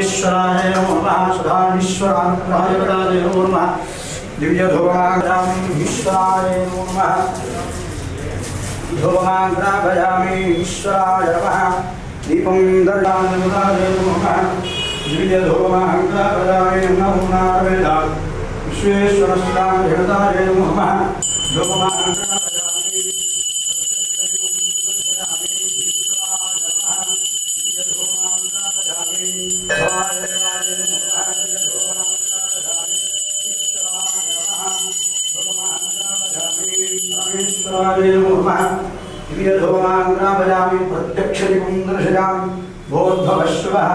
परमेश्वराय नमः सदाईश्वराय नमः दिव्यधूपमाग्रामि ईश्वराय नमः धूपमाग्रापयामि ईश्वराय नमः दीपं दर्शयामि नमः दिव्यधूपमाग्रापयामि नमो नारायणाय विश्वेश्वरस्याय नमः धूपमाग्रापयामि प्रत्यक्षदीपं दर्शयामि भोर्भवश्वः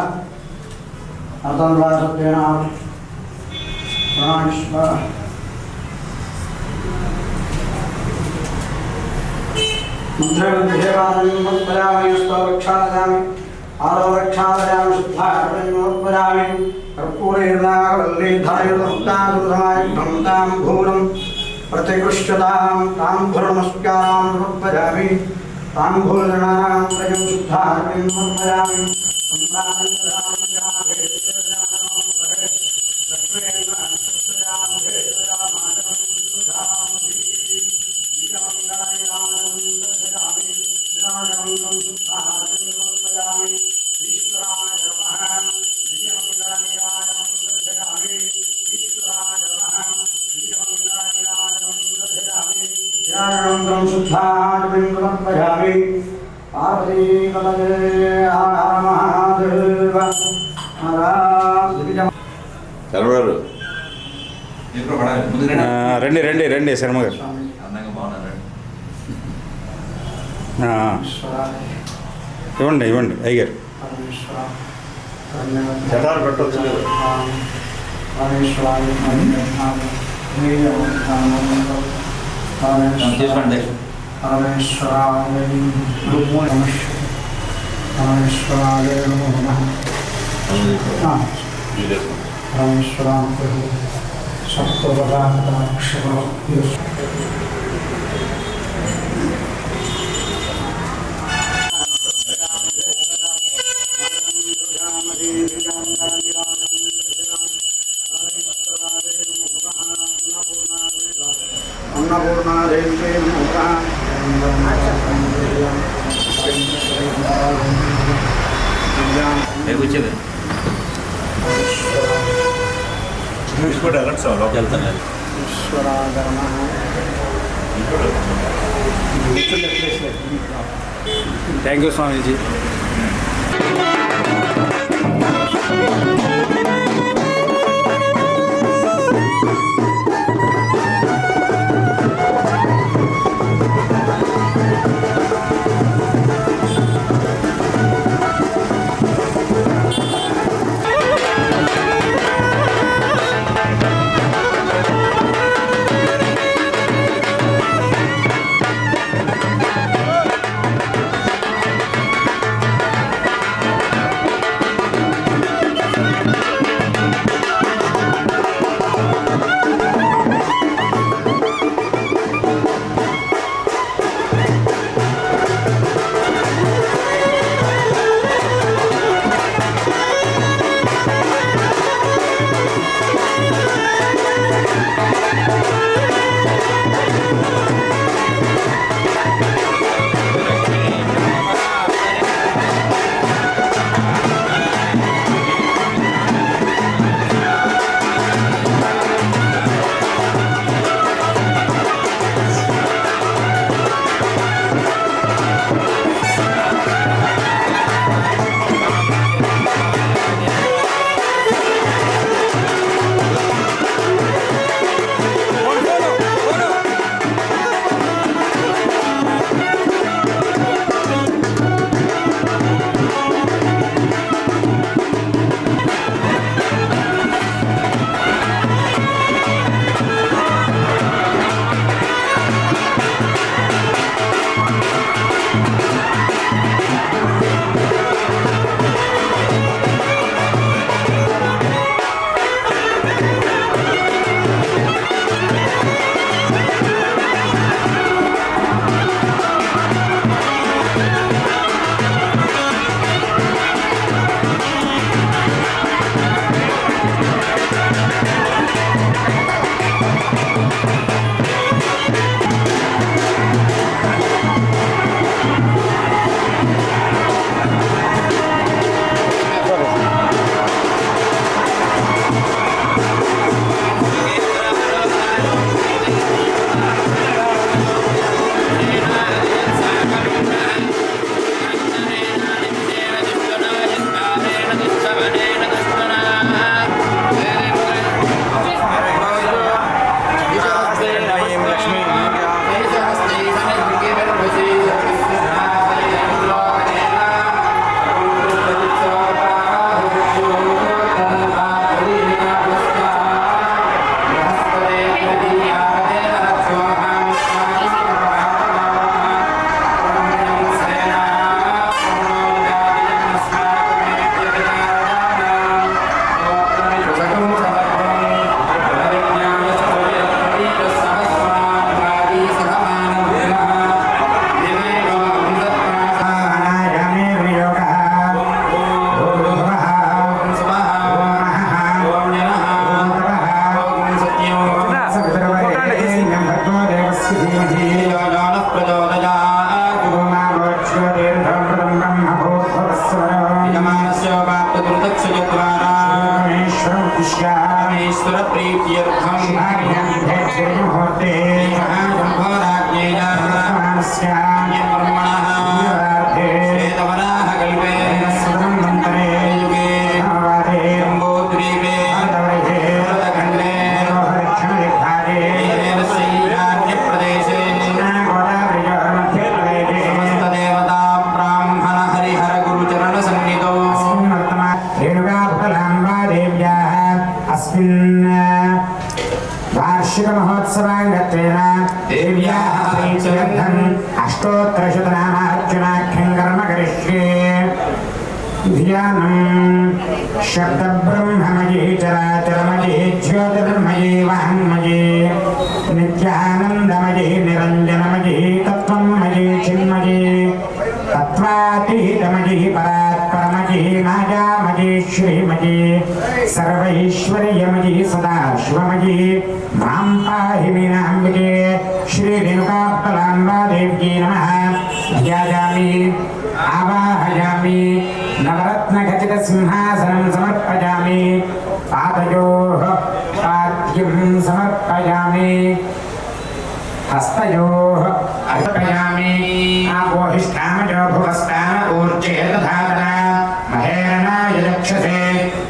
अतन्वासत्वेन प्राणिष्वः मन्त्रविद्येवानमत्पयामि स्तवक्षादयामि आरोक्षादयामि शुद्धाकरणमत्पयामि कर्पूरेर्नागवल्लीधरयुतमुक्तादुर्धमाय भ्रमतां भूरं प्रतिकृष्यतां ताम्भूर्णमस्कारां समर्पयामि ताम्भूर्णानां त्रयं शुद्धाकरणं समर्पयामि शुद्धाकरणं पार्वती రండి రండి రండి శర్మ గారు ఇవ్వండి ఇవ్వండి అయ్యారు చటాలు పెట్టవచ్చు తీసుకోండి परमेश्वराय नमः परमेश्वराय सप्तपदाक्षर अन्नपूर्णादेवी नमः కూర్చోండి చూసుకోండి అలర్ట్ సార్ లోపలికి వెళ్తాను థ్యాంక్ యూ స్వామీజీ. वार्षिक महोत्सवांगत्वेन देव्याः प्रीत्यर्थम् अष्टोत्तरशतनामार्चनाख्यं कर्म करिष्ये। ध्यानम् शब्दब्रह्ममयी चराचरमयी ज्योतिर्मयी वाङ्मयी नित्यानन्दमयी निरञ्जनमयी तत्त्वमयी चिन्मयी तत्त्वातीतमयी परात्परमयी मायामयी श्रीमयी सर्वैश्वर्यमयी सदाशिवमयी मां पाहि मीनाम्बिके श्रीरेणुकाप्तलाम्बादेव्यै नमः। ध्यायामि आवाहयामि नवरत्नखचितसिंहासनं समर्पयामि पादयोः पाद्यं समर्पयामि हस्तयोः अर्पयामि आपोहिष्ठामजो भुवस्तान ऊर्जे तथातना महेरणाय चक्षसे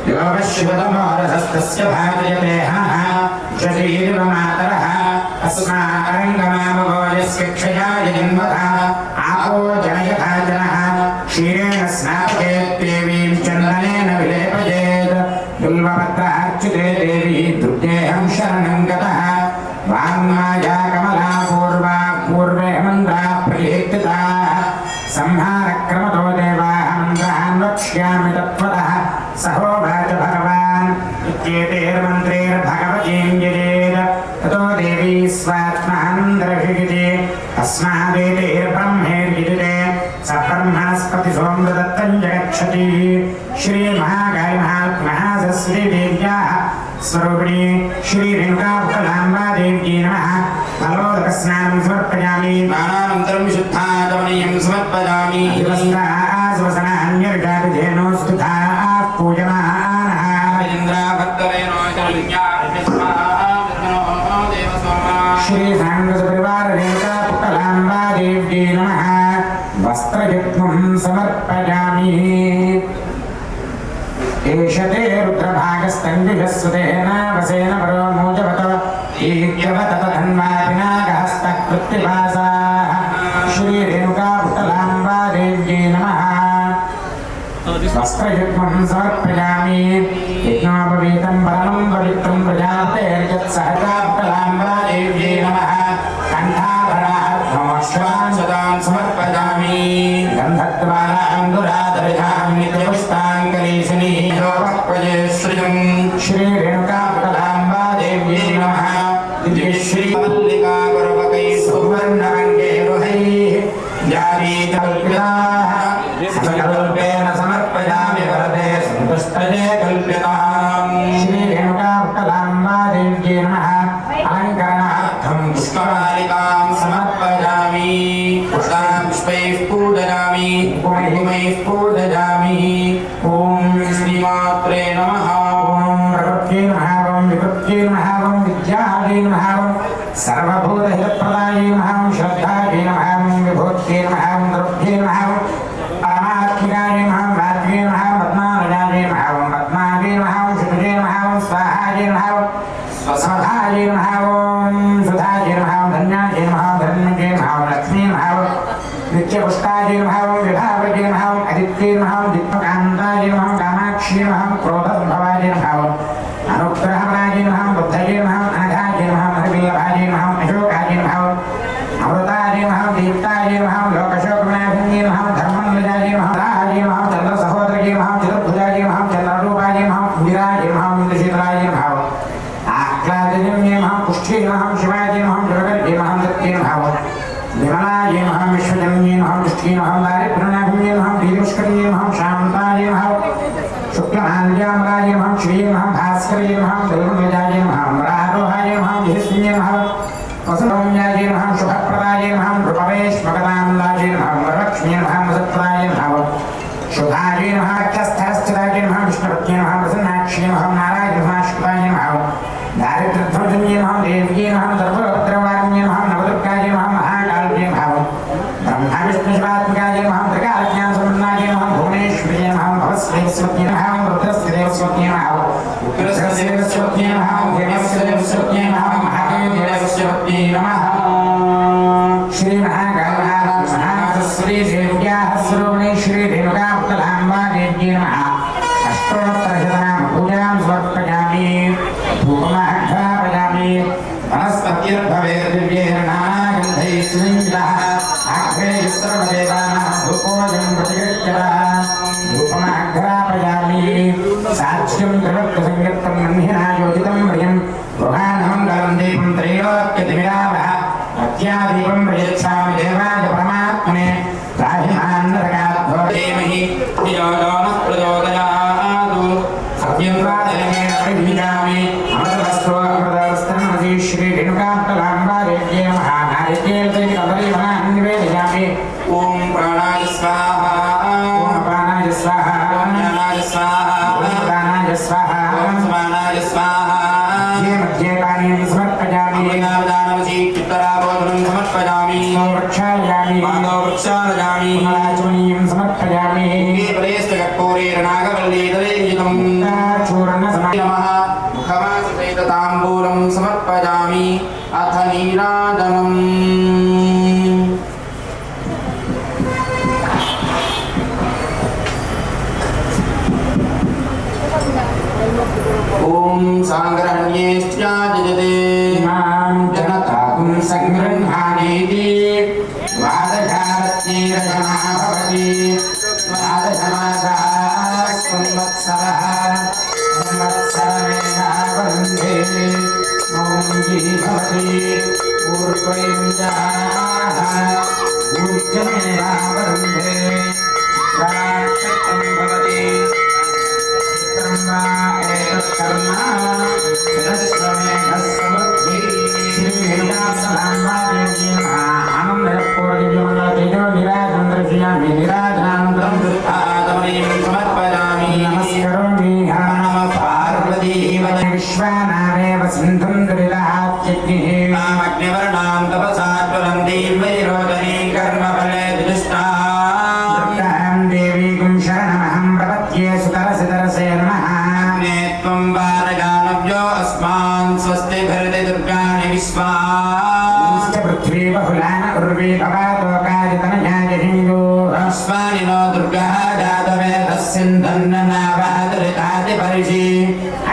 योगशिवतमोरसस्तस्य भाजयते हनः शरीरमातरः अस्मारङ्गमामवो यस्य क्षयाय जन्मतः आपो जनयथा जनः क्षीरेण स्नापयेत्येवीं चन्दनेन विलेपयेत् बिल्वपत्रार्चिते देवी दुर्गेऽहं शरणं गतः वाङ्माया कमला पूर्वा पूर्वे मन्त्रा प्रकीर्तिता संहारक्रमतो देवाः मन्त्रान् वक्ष्यामि तत्त्वतः सहोवाच भगवान् इत्येतैर्मन्त्रैर्भगवतीं यजेत् ततो देवी स्वात्मानन्दर्शिगिते तस्मादेतैर्ब्रह्मैर्यजिते स ब्रह्मणस्पति सोमदत्तं जगच्छति। श्रीमहाकालिमहात्महासरस्वतीदेव्याः स्वरूपिणी श्रीरेणुकापुकलाम्बादेव्यै नमः। फलोदकस्नानं समर्पयामि स्नानानन्तरं शुद्धाचमनीयं समर्पयामि। दिवस्तास्वसनान्यर्गाभिधेनोस्तुताः पूजमानः श्रीसाङ्गसपरिवाररेणुकापुकलाम्बादेव्यै नमः। वस्त्रयुग्मं समर्पयामि। एषते रुद्रभागस्तङ्गिषस्वतेन वसेन परो मूजवत ईद्यवत तन्वापिनागहस्तकृत्तिभासाः श्रीरेणुकापुकलाम्बादेव्यै नमः। वस्त्रयुग्मं समर्पयामि। यज्ञोपवीतं परमं पवित्रं प्रजापतेर्यत्सहकापुकलाम्बादेव्यै नमः। कण्ठाभरार्धमोष्वान् सदान् समर्पयामि। गन्धद्वाराङ्गुराधरितां नित्यपुष्पाङ्गलीशनीयोपक्वये श्रियं श्रीरेणुकापुकलाम्बादेव्यै नमः। दिव्यश्रीमल्लिकाकुर्वकैः सुवर्णरङ्गैरुहैः जारीकल्पिताः सकल्पेन समर्पयामि वरदे सन्तुष्टये कल्पिताम्। श्रीरेणुकापुकलाम्बादेव्यै नमः। अलङ्करणार्थं पुष्पमालिकां समर्पयामि। पुष्पां पुष्पैः पूजयामि कुङ्कुमैः पूजयामि। ॐ श्रीमात्रे नमः। ॐ प्रकृत्यै नमः। ॐ विकृत्यै नमः। ॐ विद्यायै नमः। ॐ सर्वभूतहितप्रदायै नमः। ॐ श्रद्धायै नमः। ॐ विभूत्यै नमः। ॐ द्रव्यै नमः। परमात्मिकायै नमः। रात्र्यै नमः। पद्मालयायै नमः। ॐ पद्मायै नमः। ॐ शुभजे नमः। ॐ स्वाहायै नमः। स्वधायै नमः। ॐ सुधायै नमः। ॐ धन्यायै नमः। धर्मजे नमः। ॐ लक्ष्मी नमः। नित्यपुष्टायै नमः। ॐ विभावजे नमः। ॐ आदित्यै नमः। ॐ दीप्तकान्तायै नमः। कामाक्षी नमः। क्रोधसम्भवायै नमः। अनुग्रहपरायै नमः। बुद्धये नमः। अनघायै नमः। हरिवल्लभायै नमः। अशोकायै नमः। अमृतायै नमः। दीप्तायै नमः। लोकशोकविनाशिन्यै नमः। धर्मन्वजायै नमः। राहायै नमः। चन्द्रसहोदरयै नमः। चतुर्भुजायै नमः। चन्द्ररूपायै नमः। वीरायै नमः। इन्द्रशीतलायै नमः। आह्लादजन्ये नमः। पुष्ठ्यै नमः। शिवायै नमः। जगदर्ये नमः। सत्ये नमः। विमलायै नमः। विश्वजन्ये नमः। पुष्ठ्यै नमः। दारिद्र्यनाशिन्ये नमः। भीतिपुष्करिण्ये नमः। शान्तायै नमः। शुक्लमाल्याम्बरायै नमः। श्रीये नमः। भास्करये नमः। देवमृजायै नमः। अमरारोहायै नमः। विहिस्मिन्ये नमः। वसुसौम्यायै नमः। शुभप्रदायै नमः। नृपवेश्मकदान्दायै नमः। वरलक्ष्म्यै नमः। वसत्प्रदायै नमः। शुभायै नमः। रक्षस्थलस्थितायै नमः। विष्णुपत्न्यै नमः। प्रसन्नाक्ष्यै नमः। नारायणाय नमः। शुभायै नमः। दारिद्र्य ध्वजन्ये नमः देव्ये नमः सर्वभद्रवाण्ये नमः नवदुर्गाय नमः महाकाल्ये नमः ब्रह्मा विष्णु शिवात्मकाय नमः त्रिकालज्ञानसम्पन्नाय नमः भुवनेश्वर्ये नमः भवस्वेश्वर्ये नमः रुद्रस्वेश्वर्ये नमः उग्रस्वेश्वर्ये नमः देवस्वेश्वर्ये नमः महादेवस्वेश्वर्ये नमः श्री महाकालश्री देव्याः स्वरूपिणी श्री रेणुकाप्तलाम्बा देव्ये नमः अष्टोत्तरशतनाम पूजां समर्पयामि धूपमाघ्रापयामि वनस्पतिर्भवेर्दिव्यैर्नानागन्धैः सुनिन्दः आघ्रेः सर्वदेवानां धूपोऽयं प्रतिगृह्यतः धूपमाघ्रापयामि साक्ष्यं प्रवक्तसंयुक्तं मन्हिना योजितं प्रियं गृहाणमङ्गलं दीपं त्रैलोक्यतिमिरावः अत्यादीपं प्रयच्छामि देवाय परमात्मने राहिमान्नरकाद्धो देमहि धियो यो नः प्रचोदयात् सत्यं वादनेन परिभीजामि अमृतवस्त्रो अमृतवस्त्रमसि श्री रेणुकाप्तलाम्बा देव्ये नमः नारिकेलकदलीफलान् निवेदयामि ॐ प्राणाय स्वाहा ॐ अपानाय स्वाहा ॐ ज्ञानाय स्वाहा ॐ दानाय स्वाहा ॐ समानाय स्वाहा मध्ये पानीयं समर्पयामि नामदानमसि चित्तराबोधनं समर्पयामि वृक्षालयामि वृक्षालयामि राजमनीयं समर्पयामि प्रेष्ठकर्पूरेर्नागवल्लीतलेयुतं चूर्णसमयमः मुखमाससहितताम्बूलं समर्पयामि अथ नीराजनम् ॐ साङ्ग्रहण्येष्ट्याजते मां जनताकुं सङ्गृह्णानीति द्वादशारत्नीरजनः भवति द्वादशमासाः संवत्सरः संवत्सरमेधावरुन्धे मौञ्जी भवति ऊर्ध्वैर्याः ऊर्जमेधावरुन्धे चित्राक्षतं भवति विश्वानामेव सिन्धुं दुरिताग्निवर्णां तपसा ज्वलन्तीं वैरोचनीं कर्मफले दुष्टां देवीं शरणमहं प्रपद्ये सुतरसितरसे नमः त्वं वारगानव्यो अस्मान् स्वस्ति भरति दुर्गाणि विश्वाश्च पृथ्वी बहुलान उर्वी भवातो काजितनयाय हिन्दो अस्मानि नो दुर्गः जातवेदः सिन्धन्ननावादरिताति परिषि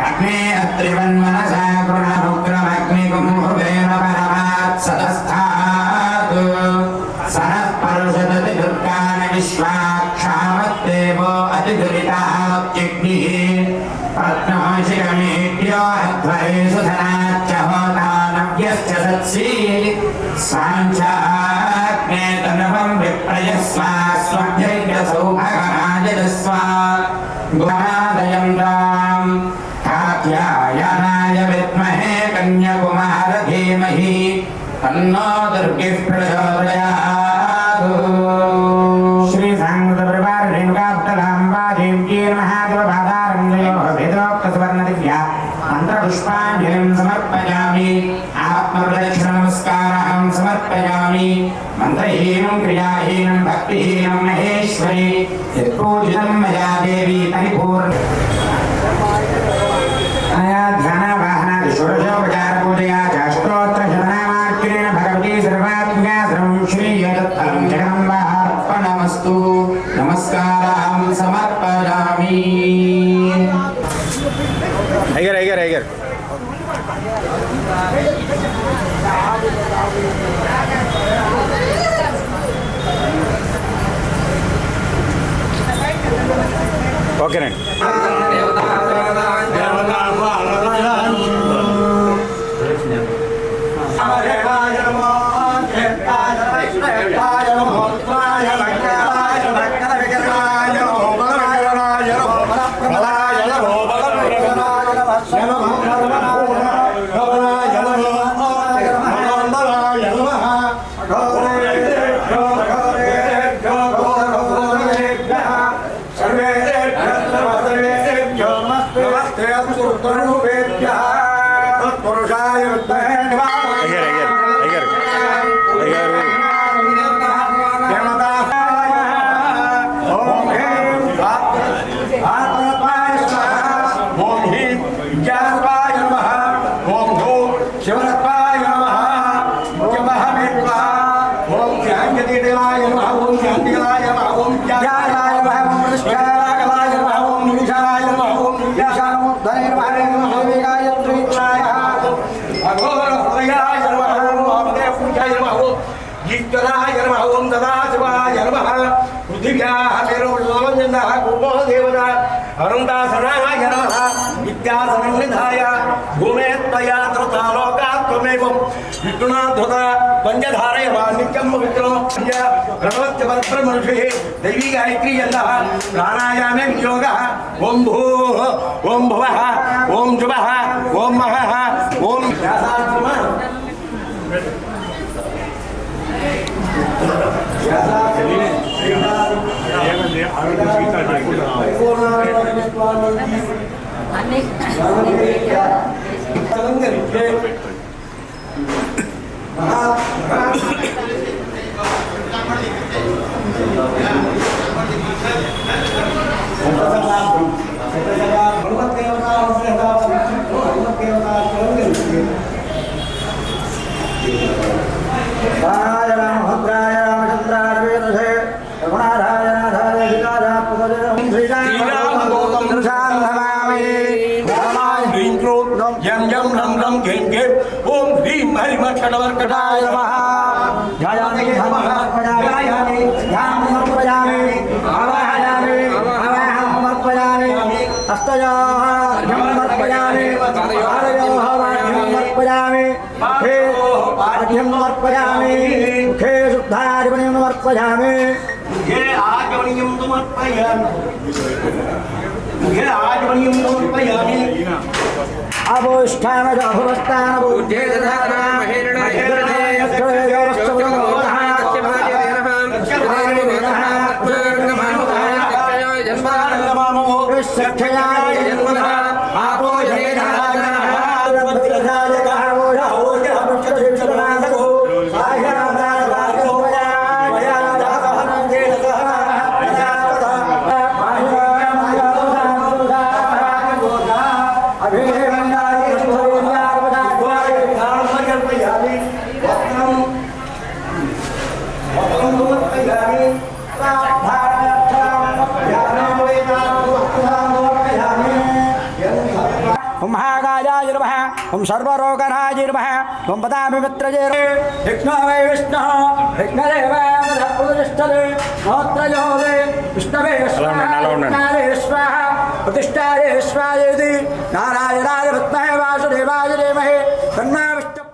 अग्ने अत्रिवन्मनसा कृणमुग्रमग्निगुंहुवेन परमात् सतस्थात् सनः परुषदति दुर्गाणि विश्वाक्षामद्देवो अतिदुरितात्यग्निः रत्नशिखमेभ्यो अध्वरेषु धनाच्च होतानव्यश्च सत्सि स्वाञ्चाग्ने तनवं विप्रयस्वा स्वभ्यैर्यसौभगमाजस्व गुणादयन्तां कात्यायनाय विद्महे कन्याकुमार धीमहि तन्नो दुर्गिः प्रचोदयात् श्री सांगतपरिवार रेणुकाप्तलाम्बा देव्यै नमः भेदोक्तसुवर्णदिव्या मन्त्रपुष्पाञ्जलिं समर्पयामि आत्मप्रदक्षिणनमस्कारं समर्पयामि मन्त्रहीनं क्रियाहीनं भक्तिहीनं महेश्वरी यत्पूजितं मया देवी परिपूर्ण ध्यानवाहनादि षोडशोपचारपूजया चाष्टोत्तरशतनामार्चनेन भगवती सर्वात्मिका सर्वं श्रीयदत्तं जगदम्बार्पणमस्तु नमस्कारं समर्पयामि అయ్యారు ఓకేనండి सर्वे ओम सदाशिवाय नमः पृथिव्याः मेरुर्लोमञ्जनः कुर्मो देवता अरुन्दासनाय नमः विद्यासनं निधाय भूमे त्वया धृता लोकात् त्वमेवं विष्णुना धृता पञ्चधारयमा नित्यं पवित्रो प्रणवस्य परब्रह्मर्षिः दैवी गायत्री यन्नः प्राणायामे वियोगः ॐ भूः ॐ भुवः ॐ शुभः ॐ महः ॐ व्यासात्मः यम यम रम रम घेम घेम ओम ह्रीम हरिमर्कटाय नमः ध्यायामि ध्यायामि ध्यानमर्पयामि आवाहयामि आवाहमर्पयामि हस्तयोर्घ्यमर्पयामि पादयोर्घ्यमर्पयामि मुखे पाद्यमर्पयामि मुखे शुद्धार्पणमर्पयामि मुखे आचमनीयं समर्पयामि मुखे आचमनीयं समर्पयामि अभोष्ठान अभवस्तान बुद्धे दधाना महेरणाय महागाजाय नमः ओम सर्वरोगराय नमः ओम पदामि मित्रजे विष्णु वै विष्णु विघ्नदेवाय नोत्रयोगे विष्णवे स्वाहा प्रतिष्ठाय स्वायेति नारायणाय विद्महे वासुदेवाय धीमहि तन्नो विष्णु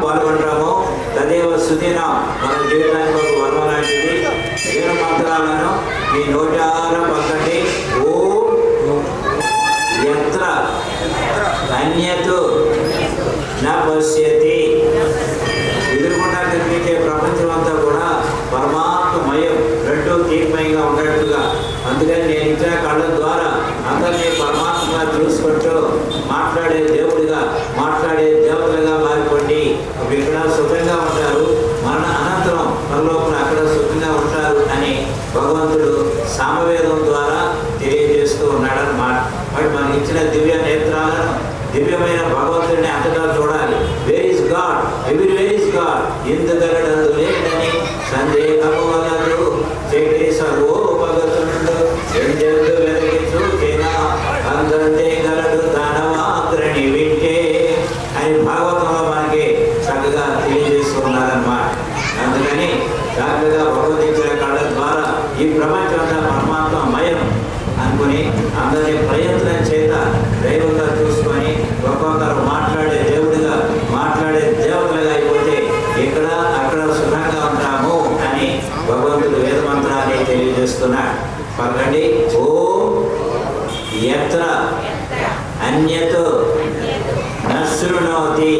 పాల్గొంటాము తదేవ సుదిన మన జీవితానికి ఒక వరం లాంటిది. ఏడు మంత్రాలను మీ నోటార పక్కటి. ఓం యత్ర అన్యతు న పశ్యతి. ఎదురుకుండా కనిపించే ప్రపంచం అంతా కూడా పరమాత్మమయం, రెండో తీర్మయంగా ఉన్నట్టుగా. అందుకని నేను ఇచ్చిన కళ్ళ ద్వారా అందరినీ పరమాత్మగా చూసుకుంటూ మాట్లాడే దేవుడిగా, మాట్లాడే దేవతలుగా మారిపోండి. ఇక్కడ సుఖంగా ఉంటారు, మన అనంతరం పరలోకం అక్కడ సుఖంగా ఉంటారు అని భగవంతుడు సామవేదం ద్వారా తెలియజేస్తూ ఉన్నాడన్నమాట. మరి మనకి ఇచ్చిన దివ్య నేత్రాలను, దివ్యమైన భగవంతుడిని అంతగా చూడాలి. Where is God, everywhere is God, ఎందుకనడందు లేడని సందేహము వలదు. చెడి సర్వోపగతుండు ఎందెందు వెతికి చూచినా అందంతే గలడు ధనమాగ్రణి వింటే అని భాగవతంలో మనకి చక్కగా తెలియజేస్తున్నారన్నమాట. అందుకని చక్కగా భగవద్గీత కళ్ళ ద్వారా ఈ ప్రపంచం అంతా పరమాత్మమయం అనుకుని అందరి ప్రయత్నం చేత దైవంగా చూసుకొని ఒక్కొక్కరు మాట్లాడే దేవుడిగా, మాట్లాడే దేవతలుగా అయిపోతే ఇక్కడ అక్కడ సుఖంగా ఉంటాము అని భగవంతుడు వేద మంత్రాన్ని తెలియజేస్తున్నాడు. పలకండి. ఓ యత్ర అన్యతో నశృణోతి.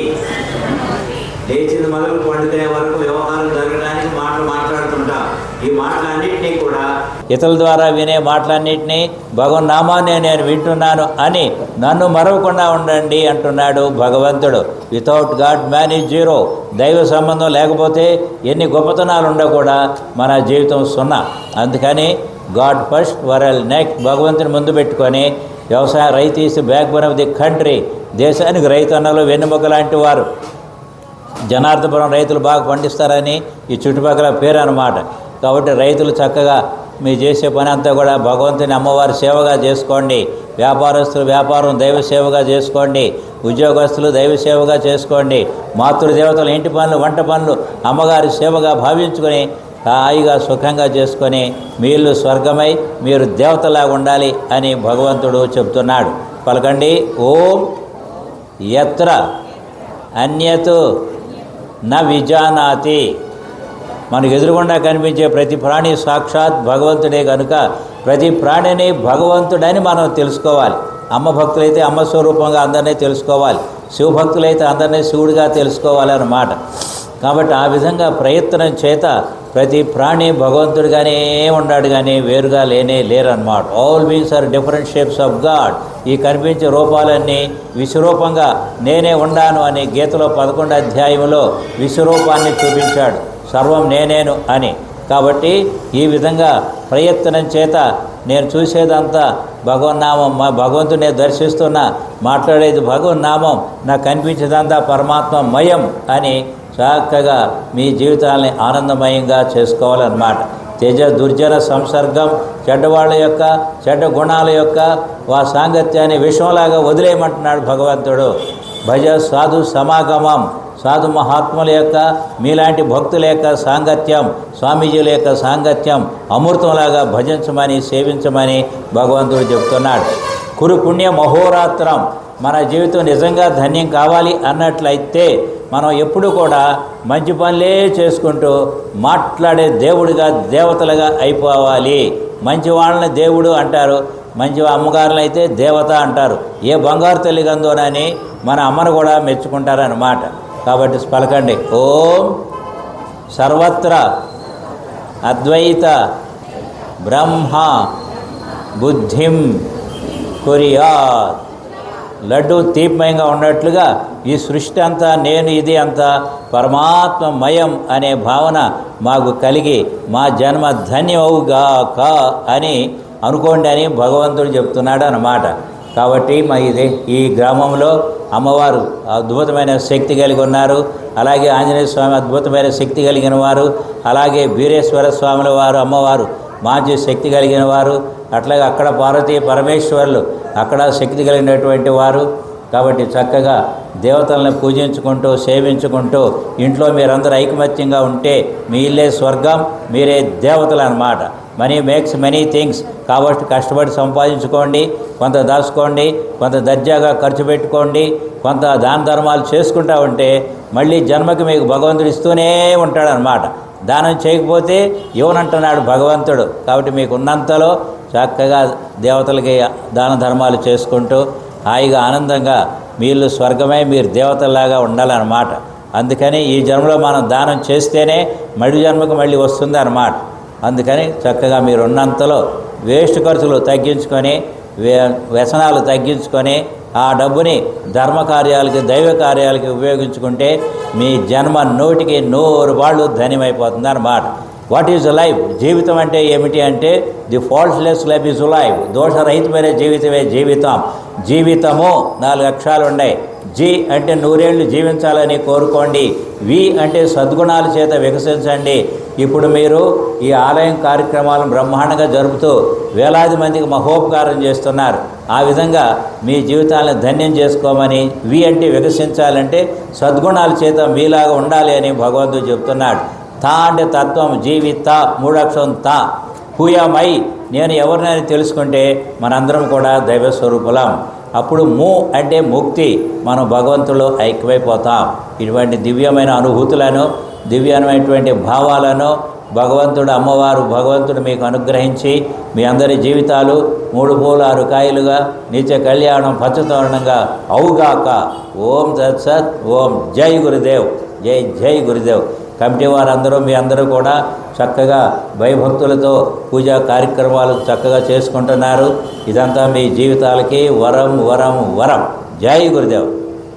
లేచింది మొదలు పండుకునే వరకు వ్యవహారం జరగడానికి మాటలు మాట్లాడుతుంటాం. ఈ మాటలన్నింటినీ కూడా ఇతరుల ద్వారా వినే మాటలన్నింటినీ భగవన్నామాన్ని నేను వింటున్నాను అని నన్ను మరవకుండా ఉండండి అంటున్నాడు భగవంతుడు. Without God man is zero. దైవ సంబంధం లేకపోతే ఎన్ని గొప్పతనాలు ఉండవు కూడా మన జీవితం సున్నా. అందుకని గాడ్ ఫస్ట్ వరల్డ్ నెక్స్ట్ భగవంతుని ముందు పెట్టుకొని వ్యవసాయం, రైతు is back bone of the country. దేశానికి రైతు అన్నలు వెన్నెముక లాంటి వారు. జనార్దపురం రైతులు బాగా పండిస్తారని ఈ చుట్టుపక్కల పేరు అన్నమాట. కాబట్టి రైతులు చక్కగా మీ చేసే పని అంతా కూడా భగవంతుని అమ్మవారి సేవగా చేసుకోండి. వ్యాపారస్తులు వ్యాపారం దైవ సేవగా చేసుకోండి. ఉద్యోగస్తులు దైవ సేవగా చేసుకోండి. మాతృదేవతలు ఇంటి పనులు, వంట పనులు అమ్మగారి సేవగా భావించుకొని హాయిగా సుఖంగా చేసుకొని మీ ఇల్లు స్వర్గమై మీరు దేవతలాగా ఉండాలి అని భగవంతుడు చెప్తున్నాడు. పలకండి. ఓం యత్ర అన్యతు న విజానాతి. మనకు ఎదురుగుండా కనిపించే ప్రతి ప్రాణి సాక్షాత్ భగవంతుడే కనుక ప్రతి ప్రాణిని భగవంతుడని మనం తెలుసుకోవాలి. అమ్మ భక్తులైతే అమ్మ స్వరూపంగా అందరినీ తెలుసుకోవాలి. శివభక్తులైతే అందరినీ శివుడిగా తెలుసుకోవాలి అన్నమాట. కాబట్టి ఆ విధంగా ప్రయత్నం చేత ప్రతి ప్రాణి భగవంతుడిగానే ఉన్నాడు, కానీ వేరుగా లేరన్నమాట. All beings are different shapes of God. ఈ కనిపించే రూపాలన్నీ విశ్వరూపంగా నేనే ఉండాను అని గీతలో 11వ అధ్యాయంలో విశ్వరూపాన్ని చూపించాడు, సర్వం నేనేను అని. కాబట్టి ఈ విధంగా ప్రయత్నం చేత నేను చూసేదంతా భగవన్నామం, మా భగవంతునే దర్శిస్తున్నా, మాట్లాడేది భగవన్నామం, నాకు కనిపించేదంతా పరమాత్మమయం అని చక్కగా మీ జీవితాలని ఆనందమయంగా చేసుకోవాలన్నమాట. తేజ దుర్జన సంసర్గం, చెడ్డవాళ్ళ యొక్క చెడ్డ గుణాల యొక్క సాంగత్యాన్ని విషంలాగా వదిలేయమంటున్నాడు భగవంతుడు. భజ సాధు సమాగమం, సాధు మహాత్ముల యొక్క మీలాంటి భక్తుల యొక్క సాంగత్యం, స్వామీజీల యొక్క సాంగత్యం అమృతంలాగా భజించమని సేవించమని భగవంతుడు చెప్తున్నాడు. కురు పుణ్య మహోరాత్రం, మన జీవితం నిజంగా ధన్యం కావాలి అన్నట్లయితే మనం ఎప్పుడు కూడా మంచి పనులే చేసుకుంటూ మాట్లాడే దేవుడిగా దేవతలుగా అయిపోవాలి. మంచి వాళ్ళని దేవుడు అంటారు, మంచి అమ్మగారులు అయితే దేవత అంటారు. ఏ బంగారు తల్లి గందోనని మన అమ్మను కూడా మెచ్చుకుంటారన్నమాట. కాబట్టి పలకండి, ఓం సర్వత్ర అద్వైత బ్రహ్మ బుద్ధిం కుర్యాత్. లడ్డు తీపమయంగా ఉన్నట్లుగా ఈ సృష్టి అంతా నేను ఇది అంతా పరమాత్మమయం అనే భావన మాకు కలిగి మా జన్మ ధన్యమవుగాక అని అనుకోండి అని భగవంతుడు చెప్తున్నాడు అన్నమాట. కాబట్టి ఈ గ్రామంలో అమ్మవారు అద్భుతమైన శక్తి కలిగి ఉన్నారు. అలాగే ఆంజనేయ స్వామి అద్భుతమైన శక్తి కలిగిన వారు, అలాగే వీరేశ్వర స్వాముల వారు అమ్మవారు మంచి శక్తి కలిగిన వారు, అట్లాగే అక్కడ పార్వతీ పరమేశ్వరులు అక్కడ శక్తి కలిగినటువంటి వారు. కాబట్టి చక్కగా దేవతలను పూజించుకుంటూ సేవించుకుంటూ ఇంట్లో మీరందరూ ఐకమత్యంగా ఉంటే మీ ఇల్లే స్వర్గం, మీరే దేవతలు అన్నమాట. Money makes many things. కాబట్టి కష్టపడి సంపాదించుకోండి, కొంత దాచుకోండి, కొంత దర్జాగా ఖర్చు పెట్టుకోండి, కొంత దాన ధర్మాలు చేసుకుంటూ ఉంటే మళ్ళీ జన్మకి మీకు భగవంతుడు ఇస్తూనే ఉంటాడనమాట. దానం చేయకపోతే ఇవ్వనంటున్నాడు భగవంతుడు. కాబట్టి మీకు ఉన్నంతలో చక్కగా దేవతలకి దాన ధర్మాలు చేసుకుంటూ హాయిగా ఆనందంగా మీరు స్వర్గమై మీరు దేవతల్లాగా ఉండాలన్నమాట. అందుకని ఈ జన్మలో మనం దానం చేస్తేనే మళ్ళీ జన్మకు మళ్ళీ వస్తుంది అన్నమాట. అందుకని చక్కగా మీరు ఉన్నంతలో వేస్ట్ ఖర్చులు తగ్గించుకొని వ్యసనాలు తగ్గించుకొని ఆ డబ్బుని ధర్మ కార్యాలకి దైవ కార్యాలకి ఉపయోగించుకుంటే మీ జన్మ 100కి 100 ధన్యమైపోతుంది అన్నమాట. What is life? జీవితం అంటే ఏమిటి అంటే the faultless life is life. దోషరహితమైన జీవితమే జీవితం. జీవితము 4 అక్షరాలు ఉన్నాయి. జీ అంటే 100 ఏళ్ళు జీవించాలని కోరుకోండి. వి అంటే సద్గుణాల చేత వికసించండి. ఇప్పుడు మీరు ఈ ఆలయం కార్యక్రమాలను బ్రహ్మాండంగా జరుపుతూ వేలాది మందికి మహోపకారం చేస్తున్నారు. ఆ విధంగా మీ జీవితాలను ధన్యం చేసుకోమని, వి అంటే వికసించాలంటే సద్గుణాల చేత మీలాగా ఉండాలి అని భగవంతుడు చెప్తున్నాడు. తా అంటే తత్వం, జీవిత 3 అక్షరం తా. హూయామై నేను ఎవరినైనా తెలుసుకుంటే మనందరం కూడా దైవస్వరూపులం. అప్పుడు ము అంటే ముక్తి, మనం భగవంతులో ఐక్యమైపోతాం. ఇటువంటి దివ్యమైన అనుభూతులను దివ్యమైనటువంటి భావాలను భగవంతుడు అమ్మవారు భగవంతుడు మీకు అనుగ్రహించి మీ అందరి జీవితాలు 3 పూలు 6 కాయలుగా నిత్య కళ్యాణం పచ్చతోరణంగా అవుగాక. ఓం తత్సత్. ఓం జై గురుదేవ్. జై జై గురుదేవ్. కమిటీ వారందరూ మీ అందరూ కూడా చక్కగా భయభక్తులతో పూజా కార్యక్రమాలు చక్కగా చేసుకుంటున్నారు. ఇదంతా మీ జీవితాలకి వరం వరం వరం. జై గురుదేవ్.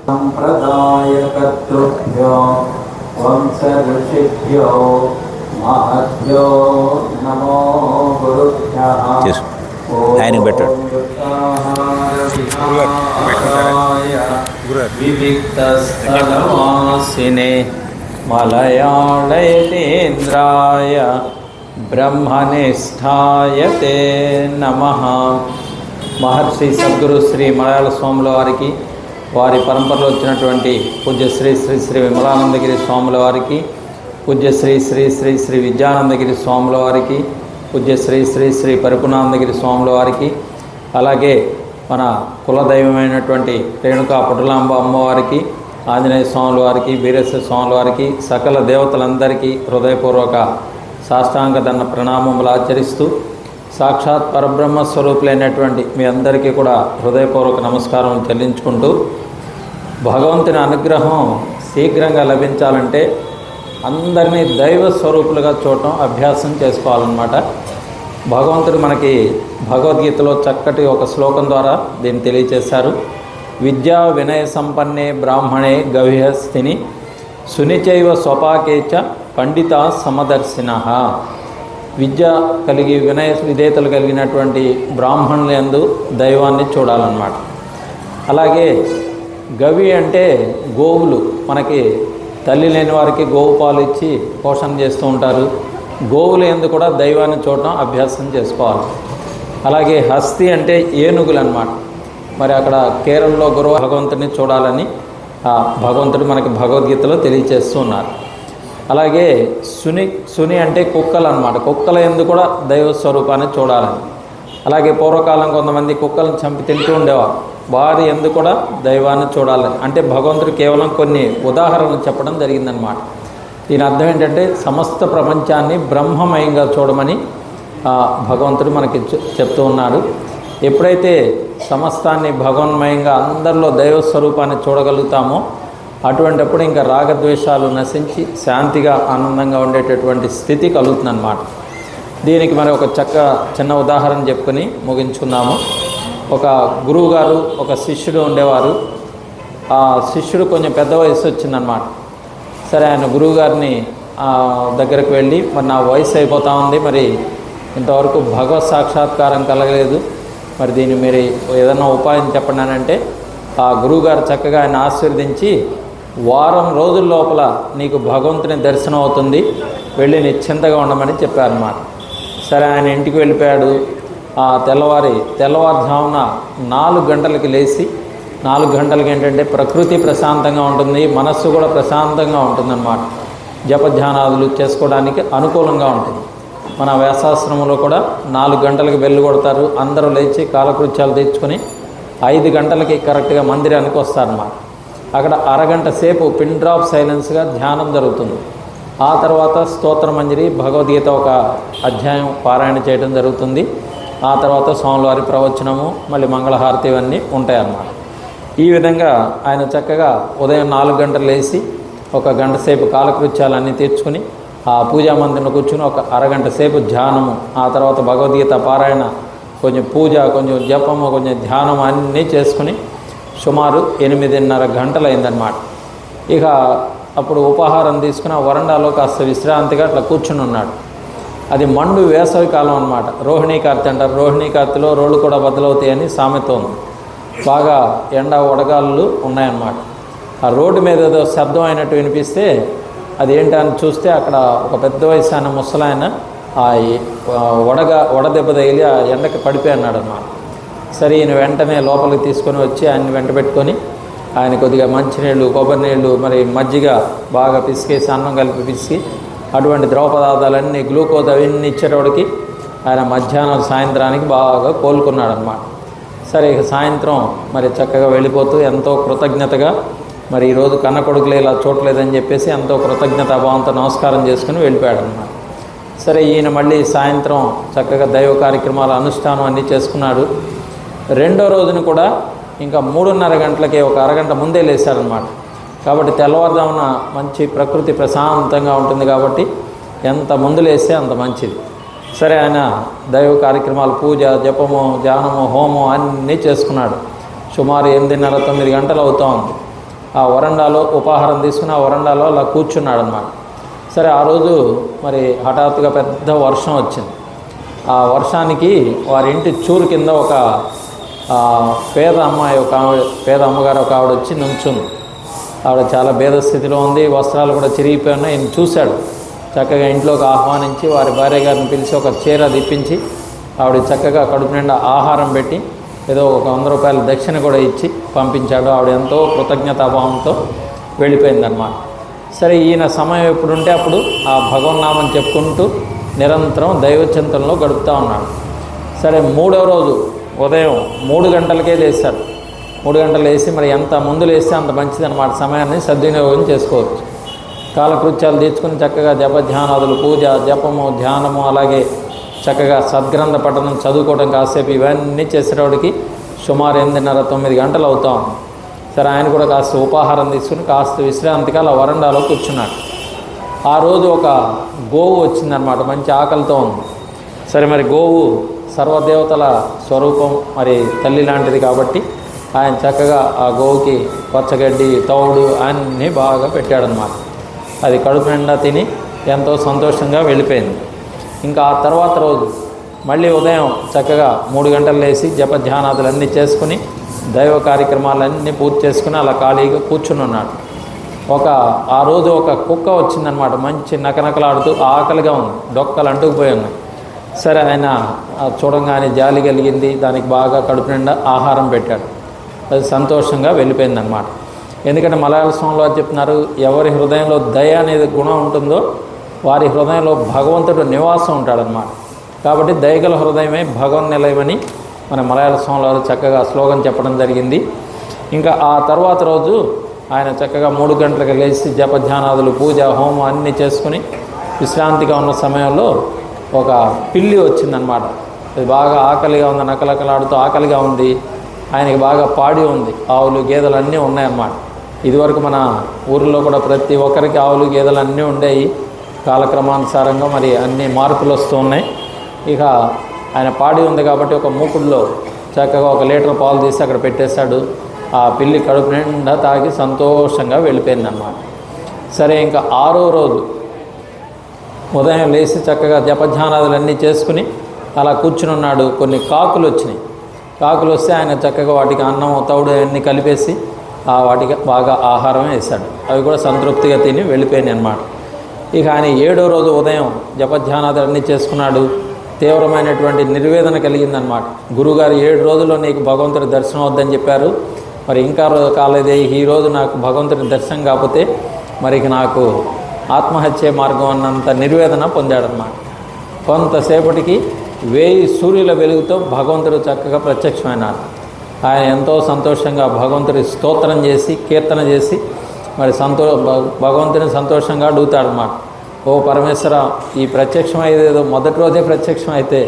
సంప్రదాయకర్తృభ్యో వంశఋషిభ్యో మహద్భ్యో నమో గురుభ్యః. ఆయనకు పెట్టాడు. వివిక్తస్థలవాసినే మలయాళయతేంద్రాయ బ్రహ్మనిష్ఠాయ తే నమః. మహర్షి సద్గురు శ్రీ మలయాళ స్వాముల వారికి, వారి పరంపరలో వచ్చినటువంటి పూజ్య శ్రీ శ్రీ శ్రీ విమలానందగిరి స్వాముల వారికి, పూజ్య శ్రీ శ్రీ శ్రీ శ్రీ విద్యానందగిరి స్వాముల వారికి, పూజ్య శ్రీ శ్రీ శ్రీ పరిపునానందగిరి స్వాముల వారికి, అలాగే మన కులదైవమైనటువంటి రేణుకా పుటలాంబ అమ్మవారికి, ఆంజనేయ స్వాముల వారికి, వీరేశ్వర స్వాముల వారికి, సకల దేవతలందరికీ హృదయపూర్వక సాష్టాంగ దండ ప్రణామములు ఆచరిస్తూ సాక్షాత్ పరబ్రహ్మ స్వరూపులైనటువంటి మీ అందరికీ కూడా హృదయపూర్వక నమస్కారం చెల్లించుకుంటూ, భగవంతుని అనుగ్రహం శీఘ్రంగా లభించాలంటే అందరినీ దైవ స్వరూపులుగా చూడటం అభ్యాసం చేసుకోవాలన్నమాట. భగవంతుడు మనకి భగవద్గీతలో చక్కటి ఒక శ్లోకం ద్వారా దీన్ని తెలియచేశారు. విద్యా వినయ సంపన్నే బ్రాహ్మణే గవ్యస్థిని సునిచైవ స్వపాకేచ పండిత సమదర్శినః. విద్య కలిగి వినయ విధేయతలు కలిగినటువంటి బ్రాహ్మణులందు దైవాన్ని చూడాలన్నమాట. అలాగే గవి అంటే గోవులు. మనకి తల్లి లేని వారికి గోవు పాలు ఇచ్చి పోషణ చేస్తూ ఉంటారు. గోవుల యందు కూడా దైవాన్ని చూడటం అభ్యాసం చేసుకోవాలి. అలాగే హస్తి అంటే ఏనుగులు అన్నమాట. మరి అక్కడ కేరళలో గురువు భగవంతుని చూడాలని భగవంతుడు మనకి భగవద్గీతలో తెలియచేస్తూ ఉన్నారు. అలాగే సుని అంటే కుక్కలు అన్నమాట. కుక్కల యందు కూడా దైవ స్వరూపాన్ని చూడాలని. అలాగే పూర్వకాలం కొంతమంది కుక్కలను చంపి తింటూ ఉండేవారు. వారి యందు కూడా దైవాన్ని చూడాలి. అంటే భగవంతుడు కేవలం కొన్ని ఉదాహరణలు చెప్పడం జరిగిందనమాట. దీని అర్థం ఏంటంటే సమస్త ప్రపంచాన్ని బ్రహ్మమయంగా చూడమని భగవంతుడు మనకి చెప్తూ ఉన్నాడు. ఎప్పుడైతే సమస్తాన్ని భగవన్మయంగా అందరిలో దైవ స్వరూపాన్ని చూడగలుగుతామో అటువంటిప్పుడు ఇంకా రాగద్వేషాలు నశించి శాంతిగా ఆనందంగా ఉండేటటువంటి స్థితి కలుగుతుందన్నమాట. దీనికి మరి ఒక చిన్న ఉదాహరణ చెప్పుకొని ముగించుకుందాము. ఒక గురువు గారు ఒక శిష్యుడు ఉండేవారు. ఆ శిష్యుడు కొంచెం పెద్ద వయసు వచ్చిందనమాట. సరే ఆయన గురువు గారిని దగ్గరకు వెళ్ళి మరి నా వయసు అయిపోతా ఉంది, మరి ఇంతవరకు భగవత్ సాక్షాత్కారం కలగలేదు, మరి దీన్ని మీరు ఏదన్నా ఉపాయం చెప్పండి అని అంటే ఆ గురువుగారు చక్కగా ఆయన ఆశీర్వదించి వారం రోజుల లోపల నీకు భగవంతుని దర్శనం అవుతుంది, వెళ్ళి నిశ్చింతగా ఉండమని చెప్పారన్నమాట. సరే ఆయన ఇంటికి వెళ్ళిపోయాడు. తెల్లవారుజామున 4 గంటలకి లేచి 4 గంటలకి ఏంటంటే ప్రకృతి ప్రశాంతంగా ఉంటుంది, మనస్సు కూడా ప్రశాంతంగా ఉంటుందన్నమాట. జపధ్యానాదులు చేసుకోవడానికి అనుకూలంగా ఉంటుంది. మన వ్యాసాశ్రమంలో కూడా 4 గంటలకి బెల్లు కొడతారు. అందరూ లేచి కాలకృత్యాలు తెచ్చుకొని 5 గంటలకి కరెక్ట్గా మందిరానికి వస్తారన్నమాట. అక్కడ అరగంట సేపు పిన్ డ్రాప్ సైలెన్స్గా ధ్యానం జరుగుతుంది. ఆ తర్వాత స్తోత్రమంజరి భగవద్గీత ఒక అధ్యాయం పారాయణ చేయడం జరుగుతుంది. ఆ తర్వాత స్వామివారి ప్రవచనము, మళ్ళీ మంగళహారతి ఇవన్నీ ఉంటాయన్నమాట. ఈ విధంగా ఆయన చక్కగా ఉదయం 4 గంటలు లేచి ఒక గంట సేపు కాలకృత్యాలన్నీ తీర్చుకుని ఆ పూజా మందిరంలో కూర్చుని ఒక అరగంట సేపు ధ్యానము, ఆ తర్వాత భగవద్గీత పారాయణ, కొంచెం పూజ, కొంచెం జపము, కొంచెం ధ్యానం అన్నీ చేసుకుని సుమారు 8:30 గంటలు అయిందన్నమాట. ఇక అప్పుడు ఉపాహారం తీసుకుని ఆ వరండాలో కాస్త విశ్రాంతిగా అట్లా కూర్చుని ఉన్నాడు. అది మండు వేసవి కాలం అనమాట. రోహిణీ కార్తె అంటారు. రోహిణీ కార్తెలో రోడ్లు కూడా బద్దలవుతాయని సామెత ఉంది. బాగా ఎండ వడగాళ్ళు ఉన్నాయన్నమాట. ఆ రోడ్డు మీద ఏదో శబ్దం అయినట్టు వినిపిస్తే అది ఏంటని చూస్తే అక్కడ ఒక పెద్ద వయసు ఆయన ముసలాయన ఆ వడదెబ్బ తగిలి ఆ ఎండకి పడిపోయి అన్నాడు అన్నమాట. సరే ఈయన వెంటనే లోపలికి తీసుకొని వచ్చి ఆయన్ని వెంట పెట్టుకొని ఆయన కొద్దిగా మంచినీళ్ళు, కొబ్బరి నీళ్ళు, మరి మజ్జిగ బాగా పిసికేసి అన్నం కలిపి పిసికి అటువంటి ద్రవ పదార్థాలన్నీ గ్లూకోజ్ అవన్నీ ఇచ్చేటోడికి ఆయన మధ్యాహ్నం సాయంత్రానికి బాగా కోలుకున్నాడు అన్నమాట. సరే ఇక సాయంత్రం మరి చక్కగా వెళ్ళిపోతూ ఎంతో కృతజ్ఞతగా మరి ఈరోజు కన్న కొడుకులు ఇలా చూడలేదని చెప్పేసి ఎంతో కృతజ్ఞతాభావంతో నమస్కారం చేసుకుని వెళ్ళిపోయాడు అన్నమాట. సరే ఈయన మళ్ళీ సాయంత్రం చక్కగా దైవ కార్యక్రమాల అనుష్ఠానం అన్నీ చేసుకున్నాడు. రెండో రోజున కూడా ఇంకా 3:30 గంటలకే ఒక అరగంట ముందే లేచారనమాట. కాబట్టి తెల్లవారుజామున మంచి ప్రకృతి ప్రశాంతంగా ఉంటుంది కాబట్టి ఎంత ముందు లేస్తే అంత మంచిది. సరే ఆయన దైవ కార్యక్రమాలు, పూజ, జపము, ధ్యానము, హోమం అన్నీ చేసుకున్నాడు. సుమారు 8:30-9 గంటలు అవుతూ ఉంది. ఆ వరండాలో ఉపాహారం తీసుకుని ఆ వరండాలో అలా కూర్చున్నాడు అన్నమాట. సరే ఆ రోజు మరి హఠాత్తుగా పెద్ద వర్షం వచ్చింది. ఆ వర్షానికి వారి ఇంటి చూరు కింద ఒక పేద అమ్మగారు ఒక ఆవిడ వచ్చి నుంచుంది. ఆవిడ చాలా భేద స్థితిలో ఉంది, వస్త్రాలు కూడా చిరిగిపోయి ఉన్నాయి. ఈయన చూశాడు. చక్కగా ఇంట్లోకి ఆహ్వానించి వారి భార్య గారిని పిలిచి ఒక చీర దిప్పించి ఆవిడ చక్కగా కడుపు నిండా ఆహారం పెట్టి ఏదో ఒక 100 రూపాయల దక్షిణ కూడా ఇచ్చి పంపించాడు. ఆవిడ ఎంతో కృతజ్ఞతాభావంతో వెళ్ళిపోయిందన్నమాట. సరే ఈయన సమయం ఎప్పుడుంటే అప్పుడు ఆ భగవన్నామం చెప్పుకుంటూ నిరంతరం దైవచింతనలో గడుపుతూ ఉన్నాడు. సరే 3వ రోజు ఉదయం 3 గంటలకే లేచారు. 3 గంటలు లేచి మరి ఎంత ముందు లేస్తే అంత మంచిదన్నమాట. సమయాన్ని సద్వినియోగం చేసుకోవచ్చు. కాలకృత్యాలు తీర్చుకుని చక్కగా జపధ్యానాదులు, పూజ, జపము, ధ్యానము, అలాగే చక్కగా సద్గ్రంథ పఠనం, చదువుకోవడం కాసేపు ఇవన్నీ చేసేటోడికి సుమారు 8:30-9 గంటలు అవుతా ఉంది. సరే ఆయన కూడా కాస్త ఉపాహారం తీసుకుని కాస్త విశ్రాంతిగా అలా వరండాలో కూర్చున్నాడు. ఆ రోజు ఒక గోవు వచ్చిందనమాట. మంచి ఆకలితో ఉంది. సరే మరి గోవు సర్వదేవతల స్వరూపం, మరి తల్లి లాంటిది కాబట్టి ఆయన చక్కగా ఆ గోవుకి పచ్చగడ్డి, తౌడు అన్నీ బాగా పెట్టాడనమాట. అది కడుపు నిండా తిని ఎంతో సంతోషంగా వెళ్ళిపోయింది. ఇంకా ఆ తర్వాత రోజు మళ్ళీ ఉదయం చక్కగా 3 గంటలు లేచి జపధ్యానాదులన్నీ చేసుకుని దైవ కార్యక్రమాలన్నీ పూర్తి చేసుకుని అలా ఖాళీగా కూర్చుని ఉన్నాడు. ఆ రోజు ఒక కుక్క వచ్చిందనమాట. మంచి నకనకలాడుతూ ఆకలిగా ఉంది, డొక్కలు అంటుకుపోయి ఉన్నాయి. సరే ఆయన చూడంగానే జాలి కలిగింది, దానికి బాగా కడుపు నిండా ఆహారం పెట్టాడు. అది సంతోషంగా వెళ్ళిపోయిందనమాట. ఎందుకంటే మలయాళ స్వామిలో చెప్తున్నారు, ఎవరి హృదయంలో దయ అనేది గుణం ఉంటుందో వారి హృదయంలో భగవంతుడు నివాసం ఉంటాడనమాట. కాబట్టి దయగల హృదయమే భగవన్ నిలయమని మన మలయాళ స్వాముల వారు చక్కగా స్లోగన్ చెప్పడం జరిగింది. ఇంకా ఆ తర్వాత రోజు ఆయన చక్కగా 3 గంటలకు లేచి జపధ్యానాదులు పూజ హోమం అన్నీ చేసుకుని విశ్రాంతిగా ఉన్న సమయంలో ఒక పిల్లి వచ్చిందనమాట. అది బాగా ఆకలిగా ఉంది, నకలకలాడుతూ ఆకలిగా ఉంది. ఆయనకి బాగా పాడి ఉంది, ఆవులు గేదెలు అన్నీ ఉన్నాయన్నమాట. ఇదివరకు మన ఊరిలో కూడా ప్రతి ఒక్కరికి ఆవులు గేదెలు అన్నీ ఉండేవి. కాలక్రమానుసారంగా మరి అన్ని మార్పులు వస్తూ ఉన్నాయి. ఇక ఆయన పాడి ఉంది కాబట్టి ఒక మూకుడులో చక్కగా 1 లీటర్ పాలు తీసి అక్కడ పెట్టేశాడు. ఆ పిల్లి కడుపు నిండా తాగి సంతోషంగా వెళ్ళిపోయింది అన్నమాట. సరే, ఇంకా 6వ రోజు ఉదయం లేచి చక్కగా జపధ్యానాదులన్నీ చేసుకుని అలా కూర్చుని ఉన్నాడు. కొన్ని కాకులు వచ్చినాయి. కాకులు వస్తే ఆయన చక్కగా వాటికి అన్నం తౌడు అన్నీ కలిపేసి వాటికి బాగా ఆహారం వేశాడు. అవి కూడా సంతృప్తిగా తిని వెళ్ళిపోయినాయి అన్నమాట. ఇక ఆయన 7వ రోజు ఉదయం జపధ్యానాదులన్నీ చేసుకున్నాడు. తీవ్రమైనటువంటి నిర్వేదన కలిగిందనమాట. గురువుగారు 7 రోజుల్లో నీకు భగవంతుడి దర్శనం వద్దని చెప్పారు, మరి ఇంకా కాలేదే, ఈరోజు నాకు భగవంతుడి దర్శనం కాకపోతే మరి నాకు ఆత్మహత్య మార్గం అన్నంత నిర్వేదన పొందాడనమాట. కొంతసేపటికి 1000 సూర్యుల వెలుగుతో భగవంతుడు చక్కగా ప్రత్యక్షమైనాడు. ఆయన ఎంతో సంతోషంగా భగవంతుడి స్తోత్రం చేసి కీర్తన చేసి మరి భగవంతుని సంతోషంగా అడుగుతాడనమాట. ఓ పరమేశ్వర, ఈ ప్రత్యక్షం అయ్యేదో మొదటి రోజే ప్రత్యక్షం అయితే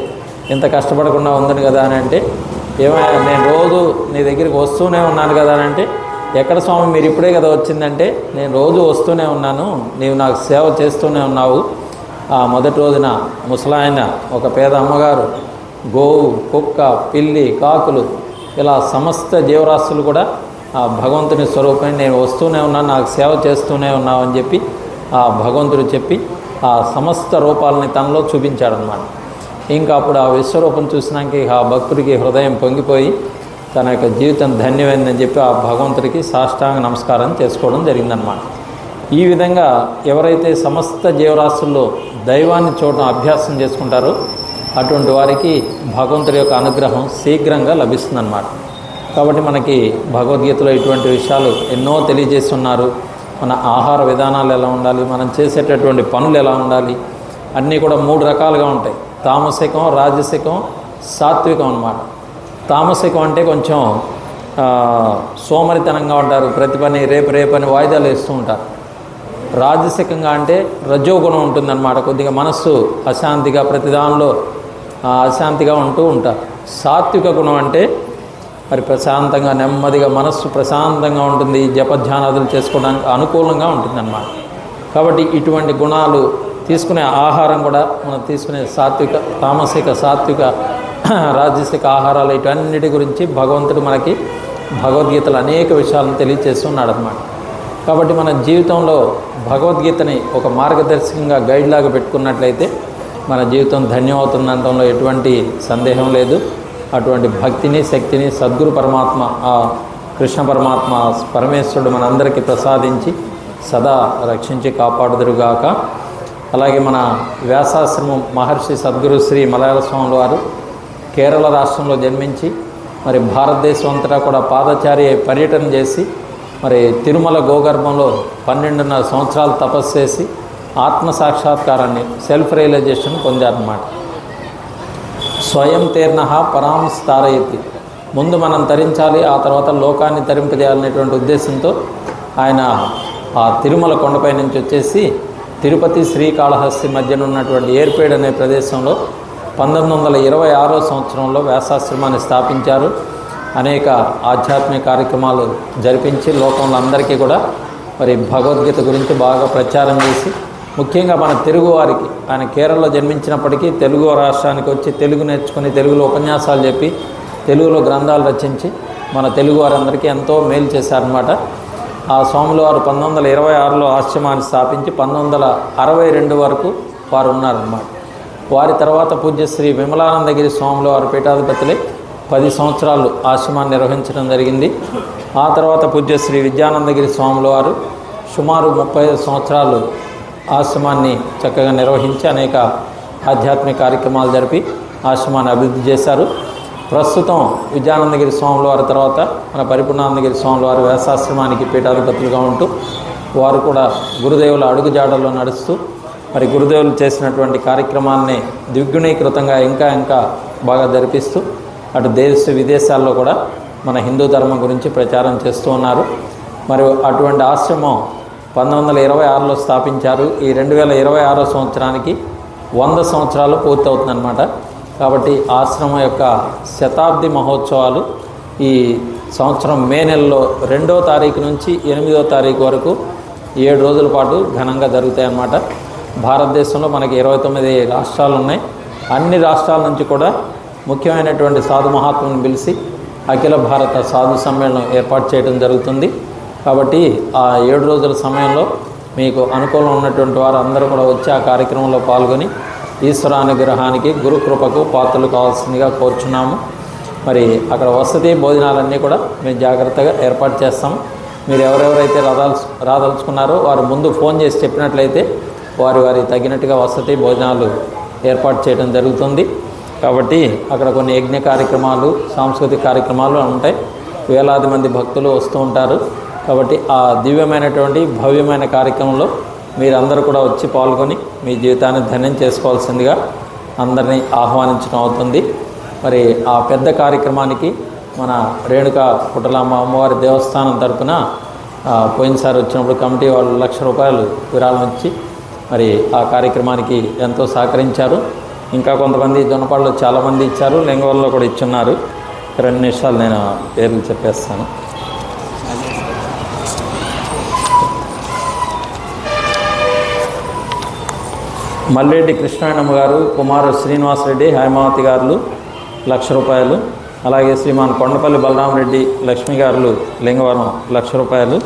ఇంత కష్టపడకుండా ఉందని కదా అని అంటే, ఏమైనా నేను రోజు నీ దగ్గరికి వస్తూనే ఉన్నాను కదా అని అంటే, ఎక్కడ స్వామి మీరు ఇప్పుడే కదా వచ్చిందంటే, నేను రోజు వస్తూనే ఉన్నాను, నీవు నాకు సేవ చేస్తూనే ఉన్నావు. ఆ మొదటి రోజున ముసలాయన, ఒక పేద అమ్మగారు, గోవు, కుక్క, పిల్లి, కాకులు, ఇలా సమస్త జీవరాశులు కూడా ఆ భగవంతుని స్వరూపాన్ని నేను వస్తూనే ఉన్నాను, నాకు సేవ చేస్తూనే ఉన్నావు అని చెప్పి ఆ భగవంతుడు చెప్పి ఆ సమస్త రూపాలని తనలో చూపించాడనమాట. ఇంకా అప్పుడు ఆ విశ్వరూపం చూసినాక ఆ భక్తుడికి హృదయం పొంగిపోయి తన యొక్క జీవితం ధన్యమైందని చెప్పి ఆ భగవంతుడికి సాష్టాంగ నమస్కారం చేసుకోవడం జరిగిందనమాట. ఈ విధంగా ఎవరైతే సమస్త జీవరాశుల్లో దైవాన్ని చూడడం అభ్యాసం చేసుకుంటారో అటువంటి వారికి భగవంతుడి యొక్క అనుగ్రహం శీఘ్రంగా లభిస్తుందన్నమాట. కాబట్టి మనకి భగవద్గీతలో ఇటువంటి విషయాలు ఎన్నో తెలియజేస్తున్నారు. మన ఆహార విధానాలు ఎలా ఉండాలి, మనం చేసేటటువంటి పనులు ఎలా ఉండాలి, అన్నీ కూడా 3 రకాలుగా ఉంటాయి. తామసికం, రాజసికం, సాత్వికం అన్నమాట. తామసికం అంటే కొంచెం సోమరితనంగా ఉంటారు, ప్రతి పని రేపని వాయిదాలు వేస్తూ ఉంటారు. రాజసికంగా అంటే రజోగుణం ఉంటుందన్నమాట, కొద్దిగా మనస్సు అశాంతిగా ప్రతి దానిలో అశాంతిగా ఉంటూ ఉంటారు. సాత్విక గుణం అంటే మరి ప్రశాంతంగా నెమ్మదిగా మనస్సు ప్రశాంతంగా ఉంటుంది, జపధ్యానాదులు చేసుకోవడానికి అనుకూలంగా ఉంటుందన్నమాట. కాబట్టి ఇటువంటి గుణాలు తీసుకునే ఆహారం కూడా మనం తీసుకునే సాత్విక, తామసిక, సాత్విక, రాజసిక ఆహారాలు ఇటన్నిటి గురించి భగవంతుడు మనకి భగవద్గీతలో అనేక విషయాలను తెలియజేస్తున్నాడు అన్నమాట. కాబట్టి మన జీవితంలో భగవద్గీతని ఒక మార్గదర్శకంగా గైడ్లాగా పెట్టుకున్నట్లయితే మన జీవితం ధన్యమవుతుందనడంలో ఎటువంటి సందేహం లేదు. అటువంటి భక్తిని, శక్తిని సద్గురు పరమాత్మ, ఆ కృష్ణ పరమాత్మ, పరమేశ్వరుడు మనందరికీ ప్రసాదించి సదా రక్షించి కాపాడుదురుగాక. అలాగే మన వ్యాసాశ్రమం మహర్షి సద్గురు శ్రీ మలయాళ స్వాముల వారు కేరళ రాష్ట్రంలో జన్మించి మరి భారతదేశం అంతటా కూడా పాదచారి పర్యటన చేసి మరి తిరుమల గోగర్భంలో 12.5 సంవత్సరాలు తపస్సు చేసి ఆత్మ సాక్షాత్కారాన్ని, సెల్ఫ్ రియలైజేషన్ పొందారన్నమాట. స్వయం తీర్ణ పరాం స్థారయతి, ముందు మనం తరించాలి, ఆ తర్వాత లోకాన్ని తరింపజేయాలనేటువంటి ఉద్దేశంతో ఆయన ఆ తిరుమల కొండపై నుంచి వచ్చేసి తిరుపతి శ్రీకాళహస్తి మధ్యన ఉన్నటువంటి ఏర్పేడ్ అనే ప్రదేశంలో 1926వ సంవత్సరంలో వ్యాసాశ్రమాన్ని స్థాపించారు. అనేక ఆధ్యాత్మిక కార్యక్రమాలు జరిపించి లోకంలో అందరికీ కూడా మరి భగవద్గీత గురించి బాగా ప్రచారం చేసి, ముఖ్యంగా మన తెలుగు వారికి, ఆయన కేరళలో జన్మించినప్పటికీ తెలుగు రాష్ట్రానికి వచ్చి తెలుగు నేర్చుకుని తెలుగులో ఉపన్యాసాలు చెప్పి తెలుగులో గ్రంథాలు రచించి మన తెలుగు వారందరికీ ఎంతో మేలు చేశారన్నమాట. ఆ స్వాముల వారు 1926లో ఆశ్రమాన్ని స్థాపించి 1962 వరకు వారు ఉన్నారన్నమాట. వారి తర్వాత పూజ్యశ్రీ విమలానందగిరి స్వాముల వారు పీఠాధిపతులే 10 సంవత్సరాలు ఆశ్రమాన్ని నిర్వహించడం జరిగింది. ఆ తర్వాత పూజ్యశ్రీ విద్యానందగిరి స్వాముల వారు సుమారు 35 సంవత్సరాలు ఆశ్రమాన్ని చక్కగా నిర్వహించి అనేక ఆధ్యాత్మిక కార్యక్రమాలు జరిపి ఆశ్రమాన్ని అభివృద్ధి చేశారు. ప్రస్తుతం విద్యానందగిరి స్వాముల వారి తర్వాత మన పరిపూర్ణానందగిరి స్వాముల వారు వ్యాసాశ్రమానికి పీఠాధిపతులుగా ఉంటూ వారు కూడా గురుదేవుల అడుగుజాడల్లో నడుస్తూ మరి గురుదేవులు చేసినటువంటి కార్యక్రమాన్ని ద్విగుణీకృతంగా ఇంకా బాగా జరిపిస్తూ అటు దేశ విదేశాల్లో కూడా మన హిందూ ధర్మం గురించి ప్రచారం చేస్తూ ఉన్నారు. మరియు అటువంటి ఆశ్రమం 1926లో స్థాపించారు. ఈ 2026 సంవత్సరానికి 100 సంవత్సరాలు పూర్తవుతుందన్నమాట. కాబట్టి ఆశ్రమం యొక్క శతాబ్ది మహోత్సవాలు ఈ సంవత్సరం మే నెలలో 2వ తారీఖు నుంచి 8వ తారీఖు వరకు 7 రోజుల పాటు ఘనంగా జరుగుతాయి అన్నమాట. భారతదేశంలో మనకి 29 రాష్ట్రాలు ఉన్నాయి. అన్ని రాష్ట్రాల నుంచి కూడా ముఖ్యమైనటువంటి సాధు మహాత్ములను పిలిచి అఖిల భారత సాధు సమ్మేళనం ఏర్పాటు చేయడం జరుగుతుంది. కాబట్టి ఆ 7 రోజుల సమయంలో మీకు అనుకూలం ఉన్నటువంటి వారు అందరూ కూడా వచ్చి ఆ కార్యక్రమంలో పాల్గొని ఈశ్వరానుగ్రహానికి గురుకృపకు పాత్రలు కావాల్సిందిగా కోరుచున్నాము. మరి అక్కడ వసతి భోజనాలన్నీ కూడా మేము జాగ్రత్తగా ఏర్పాటు చేస్తాము. మీరు ఎవరెవరైతే రాదలుచుకున్నారో వారు ముందు ఫోన్ చేసి చెప్పినట్లయితే వారి తగినట్టుగా వసతి భోజనాలు ఏర్పాటు చేయడం జరుగుతుంది. కాబట్టి అక్కడ కొన్ని యజ్ఞ కార్యక్రమాలు, సాంస్కృతిక కార్యక్రమాలు ఉంటాయి. వేలాది మంది భక్తులు వస్తూ ఉంటారు. కాబట్టి ఆ దివ్యమైనటువంటి భవ్యమైన కార్యక్రమంలో మీరందరూ కూడా వచ్చి పాల్గొని మీ జీవితాన్ని ధన్యం చేసుకోవాల్సిందిగా అందరినీ ఆహ్వానించడం అవుతుంది. మరి ఆ పెద్ద కార్యక్రమానికి మన రేణుకా పుట్టలాంబ అమ్మవారి దేవస్థానం తరపున పోయినసారి వచ్చినప్పుడు కమిటీ వాళ్ళు ₹1,00,000 విరాళం ఇచ్చి మరి ఆ కార్యక్రమానికి ఎంతో సహకరించారు. ఇంకా కొంతమంది జొన్నపాడులో చాలామంది ఇచ్చారు, లెంగవల్లో కూడా ఇచ్చున్నారు. 2 నిమిషాలు నేను పేర్లు చెప్పేస్తాను. మల్రెడ్డి కృష్ణాయనమ్మ గారు, కుమారు శ్రీనివాసరెడ్డి, హైమావతి గారు ₹1,00,000. అలాగే శ్రీమాన్ కొండపల్లి బలరామరెడ్డి, లక్ష్మి గారు లింగవరం ₹1,00,000.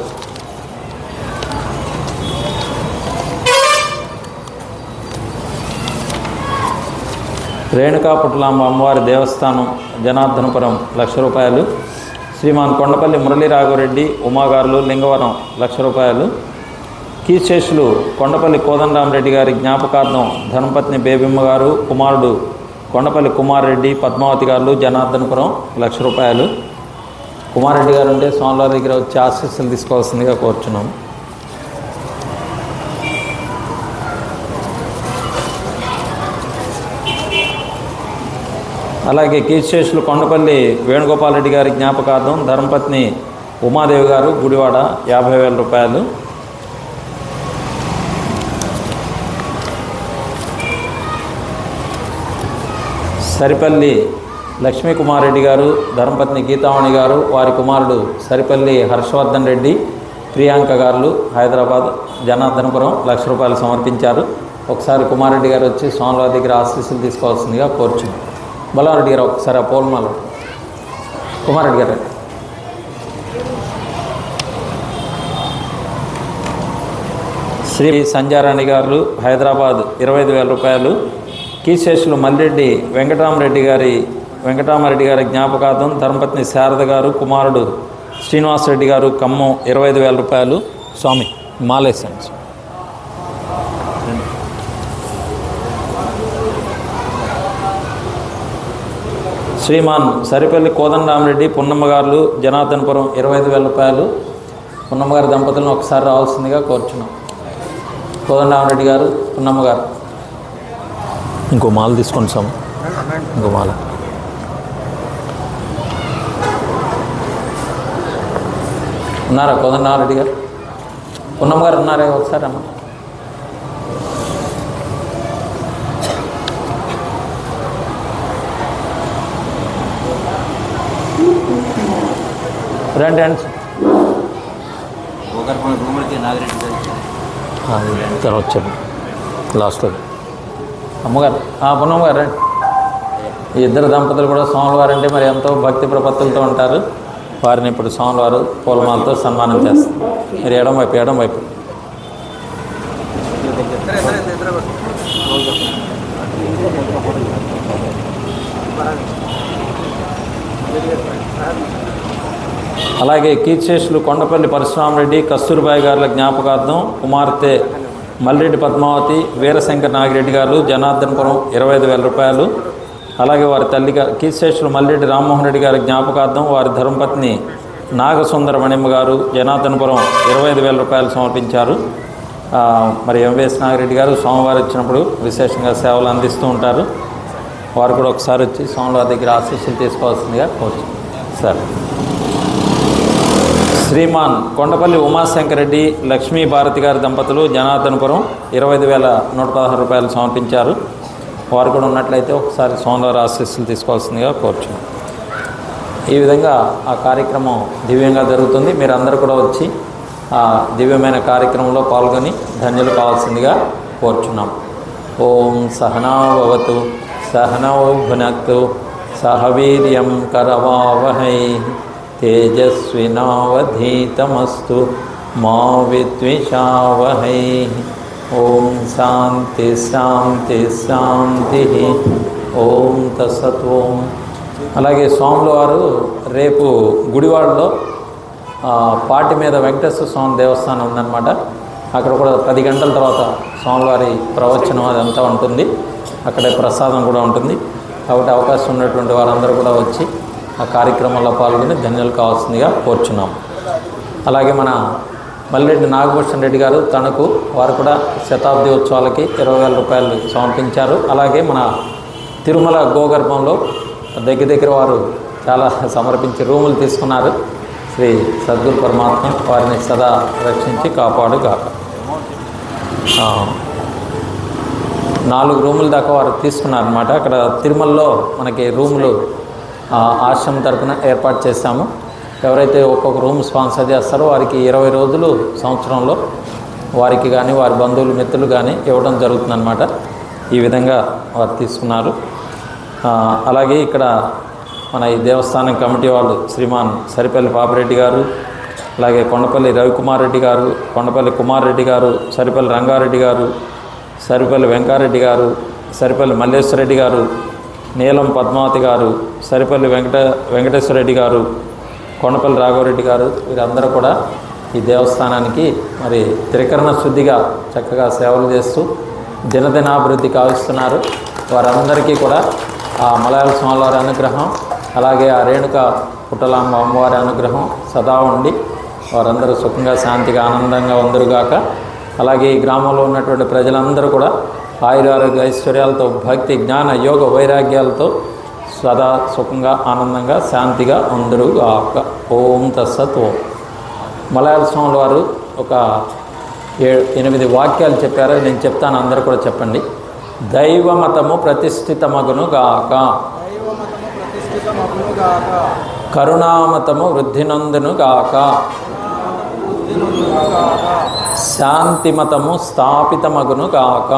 రేణుకా పుట్టలాంబ అమ్మవారి దేవస్థానం జనార్దనపురం ₹1,00,000. శ్రీమాన్ కొండపల్లి మురళీ రాఘవరెడ్డి, ఉమాగారులు లింగవరం ₹1,00,000. కీశేషులు కొండపల్లి కోదండరామరెడ్డి గారి జ్ఞాపకార్థం ధర్మపత్ని బేబిమ్మ గారు, కుమారుడు కొండపల్లి కుమారెడ్డి, పద్మావతి గారు జనార్దనపురం ₹1,00,000. కుమారెడ్డి గారు ఉంటే స్వామివారి దగ్గర వచ్చి ఆశీస్సులు తీసుకోవాల్సిందిగా కోరుచున్నాము. అలాగే కీశేషులు కొండపల్లి వేణుగోపాలరెడ్డి గారి జ్ఞాపకార్థం ధర్మపత్ని ఉమాదేవి గారు, గుడివాడ ₹50,000. సరిపల్లి లక్ష్మీకుమారెడ్డి గారు, ధర్మపత్ని గీతామణి గారు, వారి కుమారుడు సరిపల్లి హర్షవర్ధన్ రెడ్డి, ప్రియాంక గారు హైదరాబాద్ జనార్దనపురం ₹1,00,000 సమర్పించారు. ఒకసారి కుమారెడ్డి గారు వచ్చి స్వామివారి దగ్గర ఆశీస్సులు తీసుకోవాల్సిందిగా కోరుచున్నాం. బలవారెడ్డి గారు ఒకసారి ఆ పోల్మాలు. కుమారెడ్డి గారు శ్రీ సంజారాణి గారు హైదరాబాద్ ₹25,000. కీశేషులు మల్రెడ్డి వెంకటరామరెడ్డి గారి జ్ఞాపకార్థం ధర్మపత్ని శారద గారు, కుమారుడు శ్రీనివాసరెడ్డి గారు ఖమ్మం ₹25,000. స్వామి మాలేసన్స్. శ్రీమాన్ సరిపల్లి కోదండరామరెడ్డి, పున్నమ్మ గారు జనార్దనపురం ₹25,000. పున్నమ్మ గారి దంపతులను ఒకసారి రావాల్సిందిగా కోరుచున్నాం. కోదండరామరెడ్డి గారు, పున్నమ్మ గారు. ఇంకో మాల తీసుకోండి స్వామి, ఇంకో మాల. ఉన్నారా కోదండరామరెడ్డి గారు? పున్నమ్మ గారు ఉన్నారా? ఒకసారి అమ్మ. రండి రండి తర్వాత వచ్చాను లాస్ట్లో. అమ్మగారు పున్నమ్మ గారు రండి. ఈ ఇద్దరు దంపతులు కూడా స్వామివారు అంటే మరి ఎంతో భక్తి ప్రపత్తులతో ఉంటారు. వారిని ఇప్పుడు స్వామివారు పూలమాలతో సన్మానం చేస్తారు. మీరు ఎడం వైపు అలాగే కీర్తిశేషులు కొండపల్లి పరశురామరెడ్డి, కస్తూరిబాయి గారుల జ్ఞాపకార్థం కుమార్తె మల్రెడ్డి పద్మావతి, వీరశంకర్ నాగిరెడ్డి గారు జనార్దనపురం ₹25,000. అలాగే వారి తల్లి కీర్తిశేషులు మల్రెడ్డి రామ్మోహన్ రెడ్డి గారి జ్ఞాపకార్థం వారి ధర్మపత్ని నాగసుందర మణిమ్మ గారు జనార్దనపురం ₹25,000 సమర్పించారు. మరి ఎంవిఎస్ నాగిరెడ్డి గారు స్వామివారు ఇచ్చినప్పుడు విశేషంగా సేవలు అందిస్తూ ఉంటారు. వారు కూడా ఒకసారి వచ్చి స్వామివారి దగ్గర ఆశీస్సులు తీసుకోవాల్సిందిగా కోరుతున్నాం. సార్ శ్రీమాన్ కొండపల్లి ఉమాశంకర్ రెడ్డి లక్ష్మీ భారతి గారి దంపతులు జనార్దనపురం 25,116 రూపాయలు సమర్పించారు. వారు కూడా ఉన్నట్లయితే ఒకసారి స్వామివారి ఆశీస్సులు తీసుకోవాల్సిందిగా కోరుచున్నాం. ఈ విధంగా ఆ కార్యక్రమం దివ్యంగా జరుగుతుంది. మీరందరూ కూడా వచ్చి ఆ దివ్యమైన కార్యక్రమంలో పాల్గొని ధన్యులు కావాల్సిందిగా కోరుచున్నాం. ఓం సహనావతు సహనౌ భునక్తు సహ వీర్యం కరవావహై తేజస్వినావధీతమస్తు మా విద్విషావహై. ఓం శాంతి శాంతి శాంతి. ఓం తత్సత్. ఓం. అలాగే స్వాముల వారు రేపు గుడివాడలో పాటి మీద వెంకటేశ్వర స్వామి దేవస్థానం ఉందన్నమాట. అక్కడ కూడా 10 గంటల తర్వాత స్వామివారి ప్రవచనం అదంతా ఉంటుంది. అక్కడే ప్రసాదం కూడా ఉంటుంది. కాబట్టి అవకాశం ఉన్నటువంటి వారందరూ కూడా వచ్చి ఆ కార్యక్రమంలో పాల్గొని ధన్యులు కావాల్సిందిగా కోరుచున్నాం. అలాగే మన మల్లిరెడ్డి నాగభూషణ్ రెడ్డి గారు తణుకు వారు కూడా శతాబ్ది ఉత్సవాలకి 20,000 రూపాయలు సమర్పించారు. అలాగే మన తిరుమల గోగర్భంలో దగ్గర వారు చాలా సమర్పించి రూములు తీసుకున్నారు. శ్రీ సద్గురు పరమాత్మ వారిని సదా రక్షించి కాపాడుగాక. 4 రూముల దాకా వారు తీసుకున్నారన్నమాట. అక్కడ తిరుమలలో మనకి రూములు ఆశ్రమం తరపున ఏర్పాటు చేశాము. ఎవరైతే ఒక్కొక్క రూమ్ స్పాన్సర్ చేస్తారో వారికి 20 రోజులు సంవత్సరంలో వారికి కానీ వారి బంధువులు మిత్రులు కానీ ఇవ్వడం జరుగుతుందన్నమాట. ఈ విధంగా వారు తీసుకున్నారు. అలాగే ఇక్కడ మన ఈ దేవస్థానం కమిటీ వాళ్ళు శ్రీమాన్ సరిపల్లి పాపిరెడ్డి గారు, అలాగే కొండపల్లి రవికుమార్ రెడ్డి గారు, కొండపల్లి కుమార్ రెడ్డి గారు, సరిపల్లి రంగారెడ్డి గారు, సరిపల్లి వెంకారెడ్డి గారు, సరిపల్లి మల్లేశ్వర రెడ్డి గారు, నీలం పద్మావతి గారు, సరిపల్లి వెంకటేశ్వర రెడ్డి గారు, కొండపల్లి రాఘవరెడ్డి గారు, వీరందరూ కూడా ఈ దేవస్థానానికి మరి త్రికరణ శుద్ధిగా చక్కగా సేవలు చేస్తూ దినదినాభివృద్ధి కావిస్తున్నారు. వారందరికీ కూడా ఆ మలయాళ స్వామివారి అనుగ్రహం, అలాగే ఆ రేణుక పుట్టలాంబ అమ్మవారి అనుగ్రహం సదా ఉండి వారందరూ సుఖంగా శాంతిగా ఆనందంగా ఉందరుగాక. అలాగే ఈ గ్రామంలో ఉన్నటువంటి ప్రజలందరూ కూడా ఆయురారోగ్య ఐశ్వర్యాలతో భక్తి జ్ఞాన యోగ వైరాగ్యాలతో సదా సుఖంగా ఆనందంగా శాంతిగా ఉందరుగాక. ఓం తత్సత్. ఓం. మలయాళ స్వాముల వారు ఒక 8 వాక్యాలు చెప్పారు. నేను చెప్తాను, అందరూ కూడా చెప్పండి. దైవమతము ప్రతిష్ఠితమగును గాక, కరుణామతము వృద్ధినందును గాక, శాంతిమతము స్థాపితమగును గాక,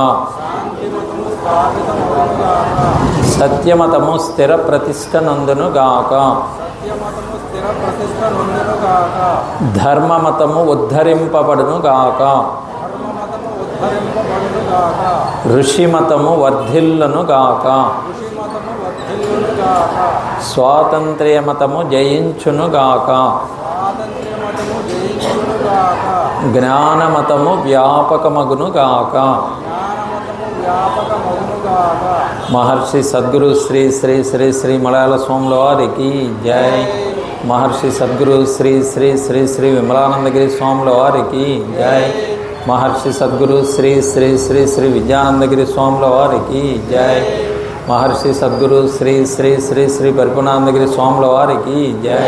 సత్యమతము స్థిర ప్రతిష్ఠనందును గాక, ధర్మమతము ఉద్ధరింపబడును గాక, ఋషిమతము వర్ధిల్లును గాక, స్వాతంత్ర్యమతము జయించును గాక, జ్ఞానమతము వ్యాపకమగును గాక. మహర్షి సద్గురు శ్రీ శ్రీ శ్రీ శ్రీ మలయాళ స్వాముల వారికి జై. మహర్షి సద్గురు శ్రీ శ్రీ శ్రీ శ్రీ విమలానందగిరి స్వాముల వారికి జై. మహర్షి సద్గురు శ్రీ శ్రీ శ్రీ శ్రీ విద్యానందగిరి స్వాముల వారికి జై. మహర్షి సద్గురు శ్రీ శ్రీ శ్రీ శ్రీ పరిపూర్ణానందగిరి స్వాముల వారికి జై.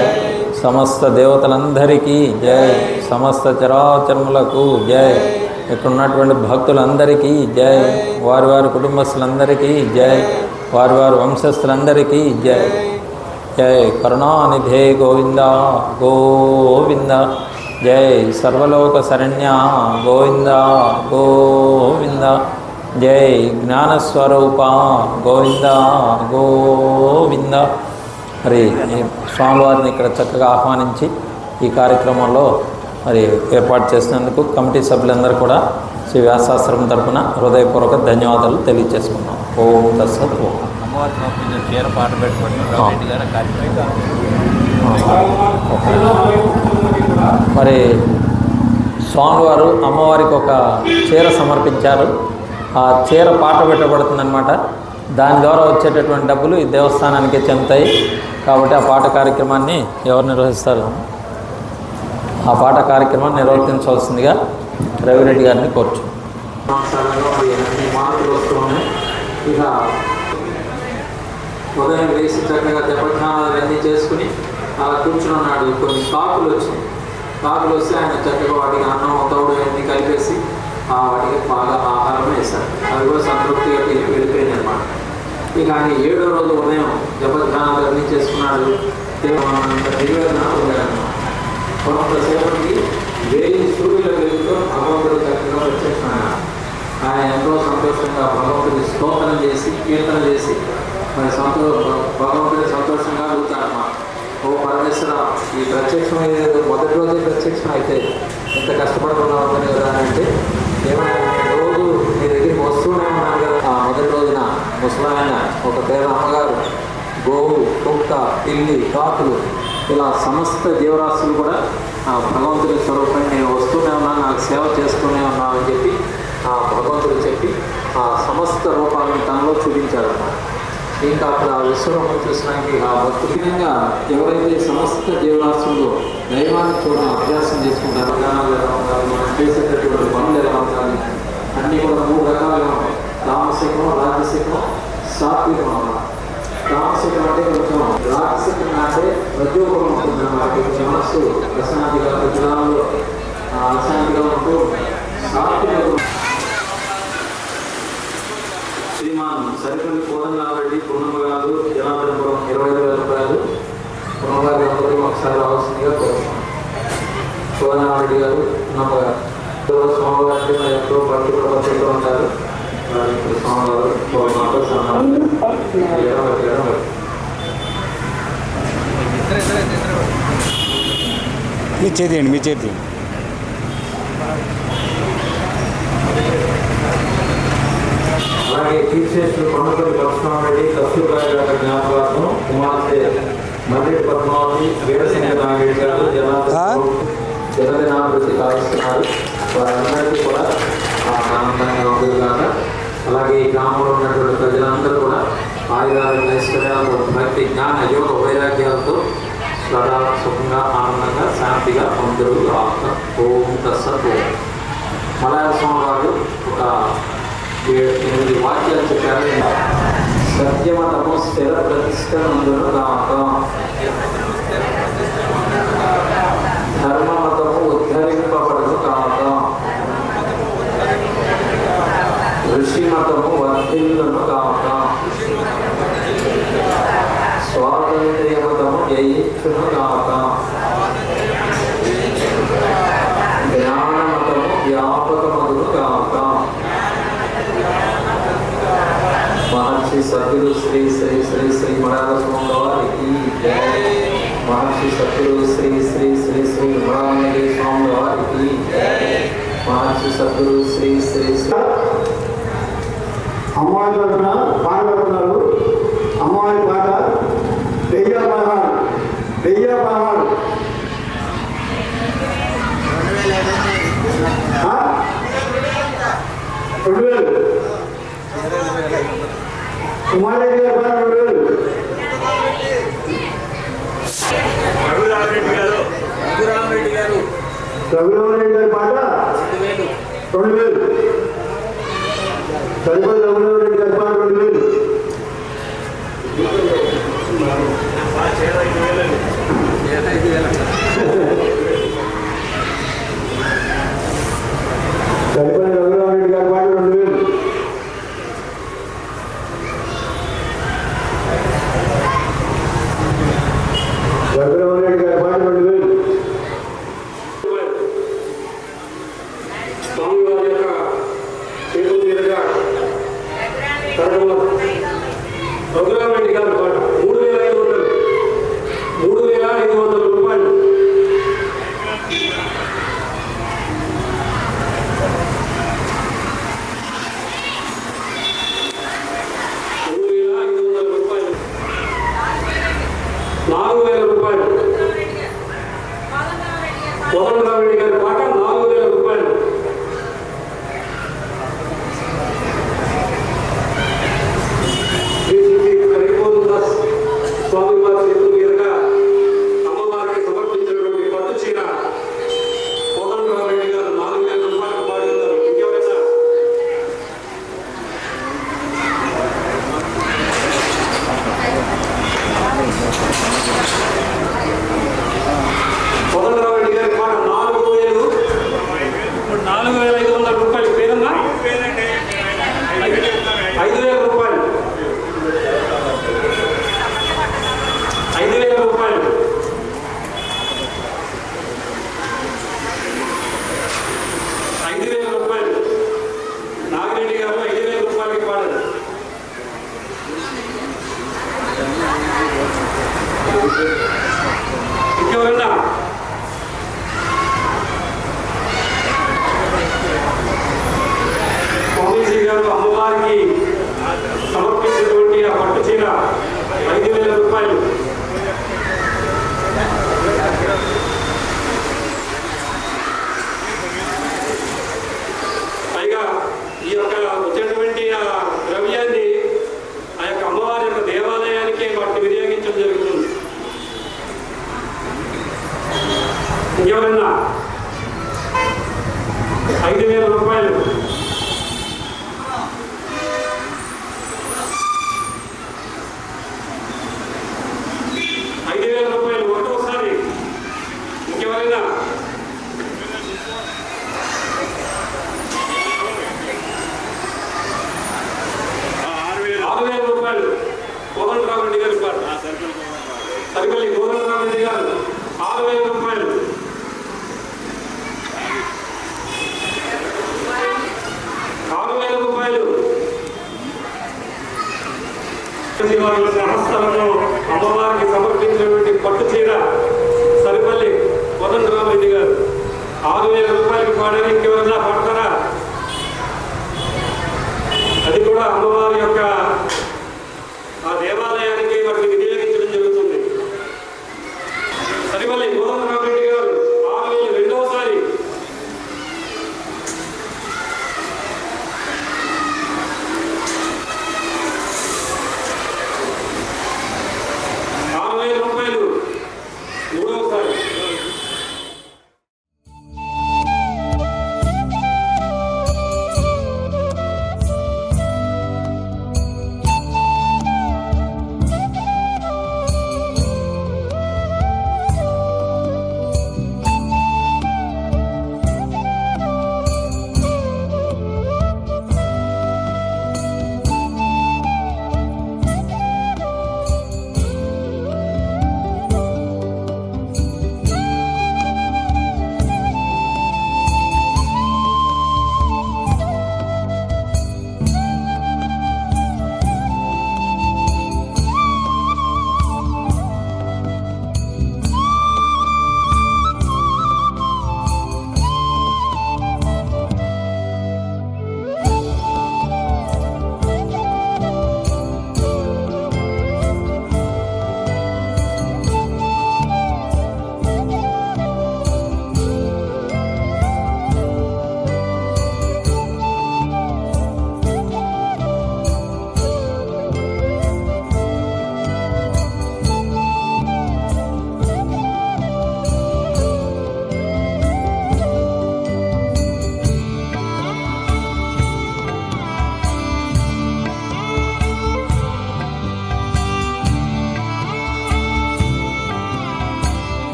సమస్త దేవతలందరికీ జై. సమస్త చరాచరములకు జై. ఇక్కడ ఉన్నటువంటి భక్తులందరికీ జై. వారి వారి కుటుంబస్తులందరికీ జై. వారి వారి వంశస్థులందరికీ జై. జై కరుణానిధే గోవింద గోవింద. జై సర్వలోక శరణ్య గోవింద గోవింద. జై జ్ఞానస్వరూప గోవింద గోవింద. మరి స్వామివారిని ఇక్కడ చక్కగా ఆహ్వానించి ఈ కార్యక్రమంలో మరి ఏర్పాటు చేసినందుకు కమిటీ సభ్యులందరూ కూడా శ్రీ వ్యాసాశ్రమం తరఫున హృదయపూర్వక ధన్యవాదాలు తెలియజేసుకున్నాం. ఓం తత్సత్. ఓం. మరి స్వామివారు అమ్మవారికి ఒక చీర సమర్పించారు. ఆ చీర పాట పెట్టబడుతుందన్నమాట. దాని ద్వారా వచ్చేటటువంటి డబ్బులు ఈ దేవస్థానానికి చెందుతాయి. కాబట్టి ఆ పాట కార్యక్రమాన్ని ఎవరు నిర్వహిస్తారు? ఆ పాట కార్యక్రమాన్ని నిర్వర్తించవలసిందిగా రవిరెడ్డి గారిని కోరుచు. ఉదయం వేసి చక్కగా జపధ్యానాలు అన్నీ చేసుకుని అలా కూర్చుని ఉన్నాడు. కొన్ని కాకులు వచ్చినాయి. కాకులు వస్తే ఆయన చక్కగా వాటికి అన్నం తౌడు అన్నీ కలిపేసి వాటికి బాగా ఆహారం వేశారు. అవి కూడా సంతృప్తిగా తిరిగి వెళ్ళిపోయింది అనమాట. ఇక ఆయన 7వ రోజు ఉదయం జపధ్యానాలు అన్నీ చేసుకున్నాడు. దివ్యంగా ఉన్నాడన్నమాట. కొంతసేపటికి వేయి సూర్యుల వెలుగుతో భగవంతుడు చక్కగా ప్రత్యక్షమైన ఆయన ఎంతో సంతోషంగా భగవంతుడి స్తోత్రం చేసి కీర్తన చేసి మరి భగవంతుడి సంతోషంగా అడుగుతాడన్నమాట. ఓ పరమేశ్వర, ఈ ప్రత్యక్షమయ్యేది మొదటి రోజే ప్రత్యక్షం అయితే ఇంత కష్టపడకుండా ఉంటుంది కదా అని అంటే, ఏమైనా రోజు మీ దగ్గరికి వస్తూనే ఉన్నాను కదా. ఆ మొదటి రోజున ముసలాయన ఒక పేద అమ్మగారు, గోవు, కుక్క, పిల్లి, కాకులు ఇలా సమస్త జీవరాశులు కూడా ఆ భగవంతుడి స్వరూపం నేను వస్తూనే ఉన్నాను, నాకు సేవ చేస్తూనే ఉన్నాను అని చెప్పి ఆ భగవంతుడు చెప్పి ఆ సమస్త రూపాలను తనలో చూపించాడన్నమాట. ఇంకా అప్పుడు ఆ విశ్వరూపం చూసినానికి ఆ భక్తులంగా ఎవరైతే సమస్త జీవరాశులు దైవాన్ని చూడడం అభ్యాసం చేసుకుంటారో జ్ఞానాలు ఎలా ఉండాలి, మనం చేసేటటువంటి పనులు ఎలా ఉండాలి అన్నీ కూడా 3 రకాలుగా ఉంటాయి. తామసికం, రాజసికం, సాత్వికం అన్నమాట. తామసికం అంటే కొంచెం, రాజసికం అంటే రజోగుణం ఉంటుంది అన్నమాట. కొంచెం మనస్సు ప్రశాంతిగా ప్రజలలో అశాంతిగా ఉంటూ సాత్విక. శ్రీమాన్ సరిపల్లి కోదండారెడ్డి పూర్ణమ్మ గారు, జనార్దనపురం 25,000 రూపాయలు. పూర్ణమ్మ గారి అందరూ ఒకసారి రావాల్సిందిగా కోరుతున్నాం. కోదండారెడ్డి గారు, పూర్ణమ్మ గారు స్వామివారికి ఎంతో భక్తి ప్రవర్తిస్తూ ఉంటారు. స్వామివారు మీ చేతియండి, మీ చేతి. అలాగే చీఫ్ కొండపల్లి పరశురామరెడ్డి కస్తూర్బాయి గారి జ్ఞాపకార్థం కుమార్తె మల్లెడ్డి పద్మావతి, వీరసింగ నాగేడి గారు జనదినాభివృద్ధి కావిస్తున్నారు. వారందరికీ కూడా ఆనందంగా ఉంటుంది కాక, అలాగే ఈ గ్రామంలో ఉన్నటువంటి ప్రజలందరూ కూడా ఆయుధాలు, ఐశ్వర్యాలతో, భక్తి, జ్ఞాన, యోగ, వైరాగ్యాలతో సదా సుఖంగా, ఆనందంగా, శాంతిగా అందరూ ఓం తస్సత్. మలయాళ స్వామి వారు ఒక 8 వాక్యాలు చెప్పారు. సత్యమతము స్థిర ప్రతిష్టనందును కాక, ధర్మమతము ఉద్ధరింపబడును కాక, ఋషిమతము వర్ధిల్లును కాక, స్వాతంత్ర్యమతము జయించును కాక, జ్ఞానమతము వ్యాపకమగును కాక. మహర్షి సద్గురు శ్రీ శ్రీ శ్రీ శ్రీ మలయాళ స్వామి వారికి జై. మహర్షి సద్గురు శ్రీ శ్రీ శ్రీ శ్రీ మలయాళ స్వామి వారికి జై. మహర్షి సద్గురు శ్రీ శ్రీ శ్రీ. అమ్మవారి తరఫున పాట పెడుతున్నారు. అమ్మవారి పాట 1016 1016 2000 కుమారెడ్డి గారి పాట 2000. రఘురామరెడ్డి గారు రఘురామరెడ్డి గారి పాట 2000. సరిపల్లి రఘురామరెడ్డి గారి పాట 2000. సరిపల్లి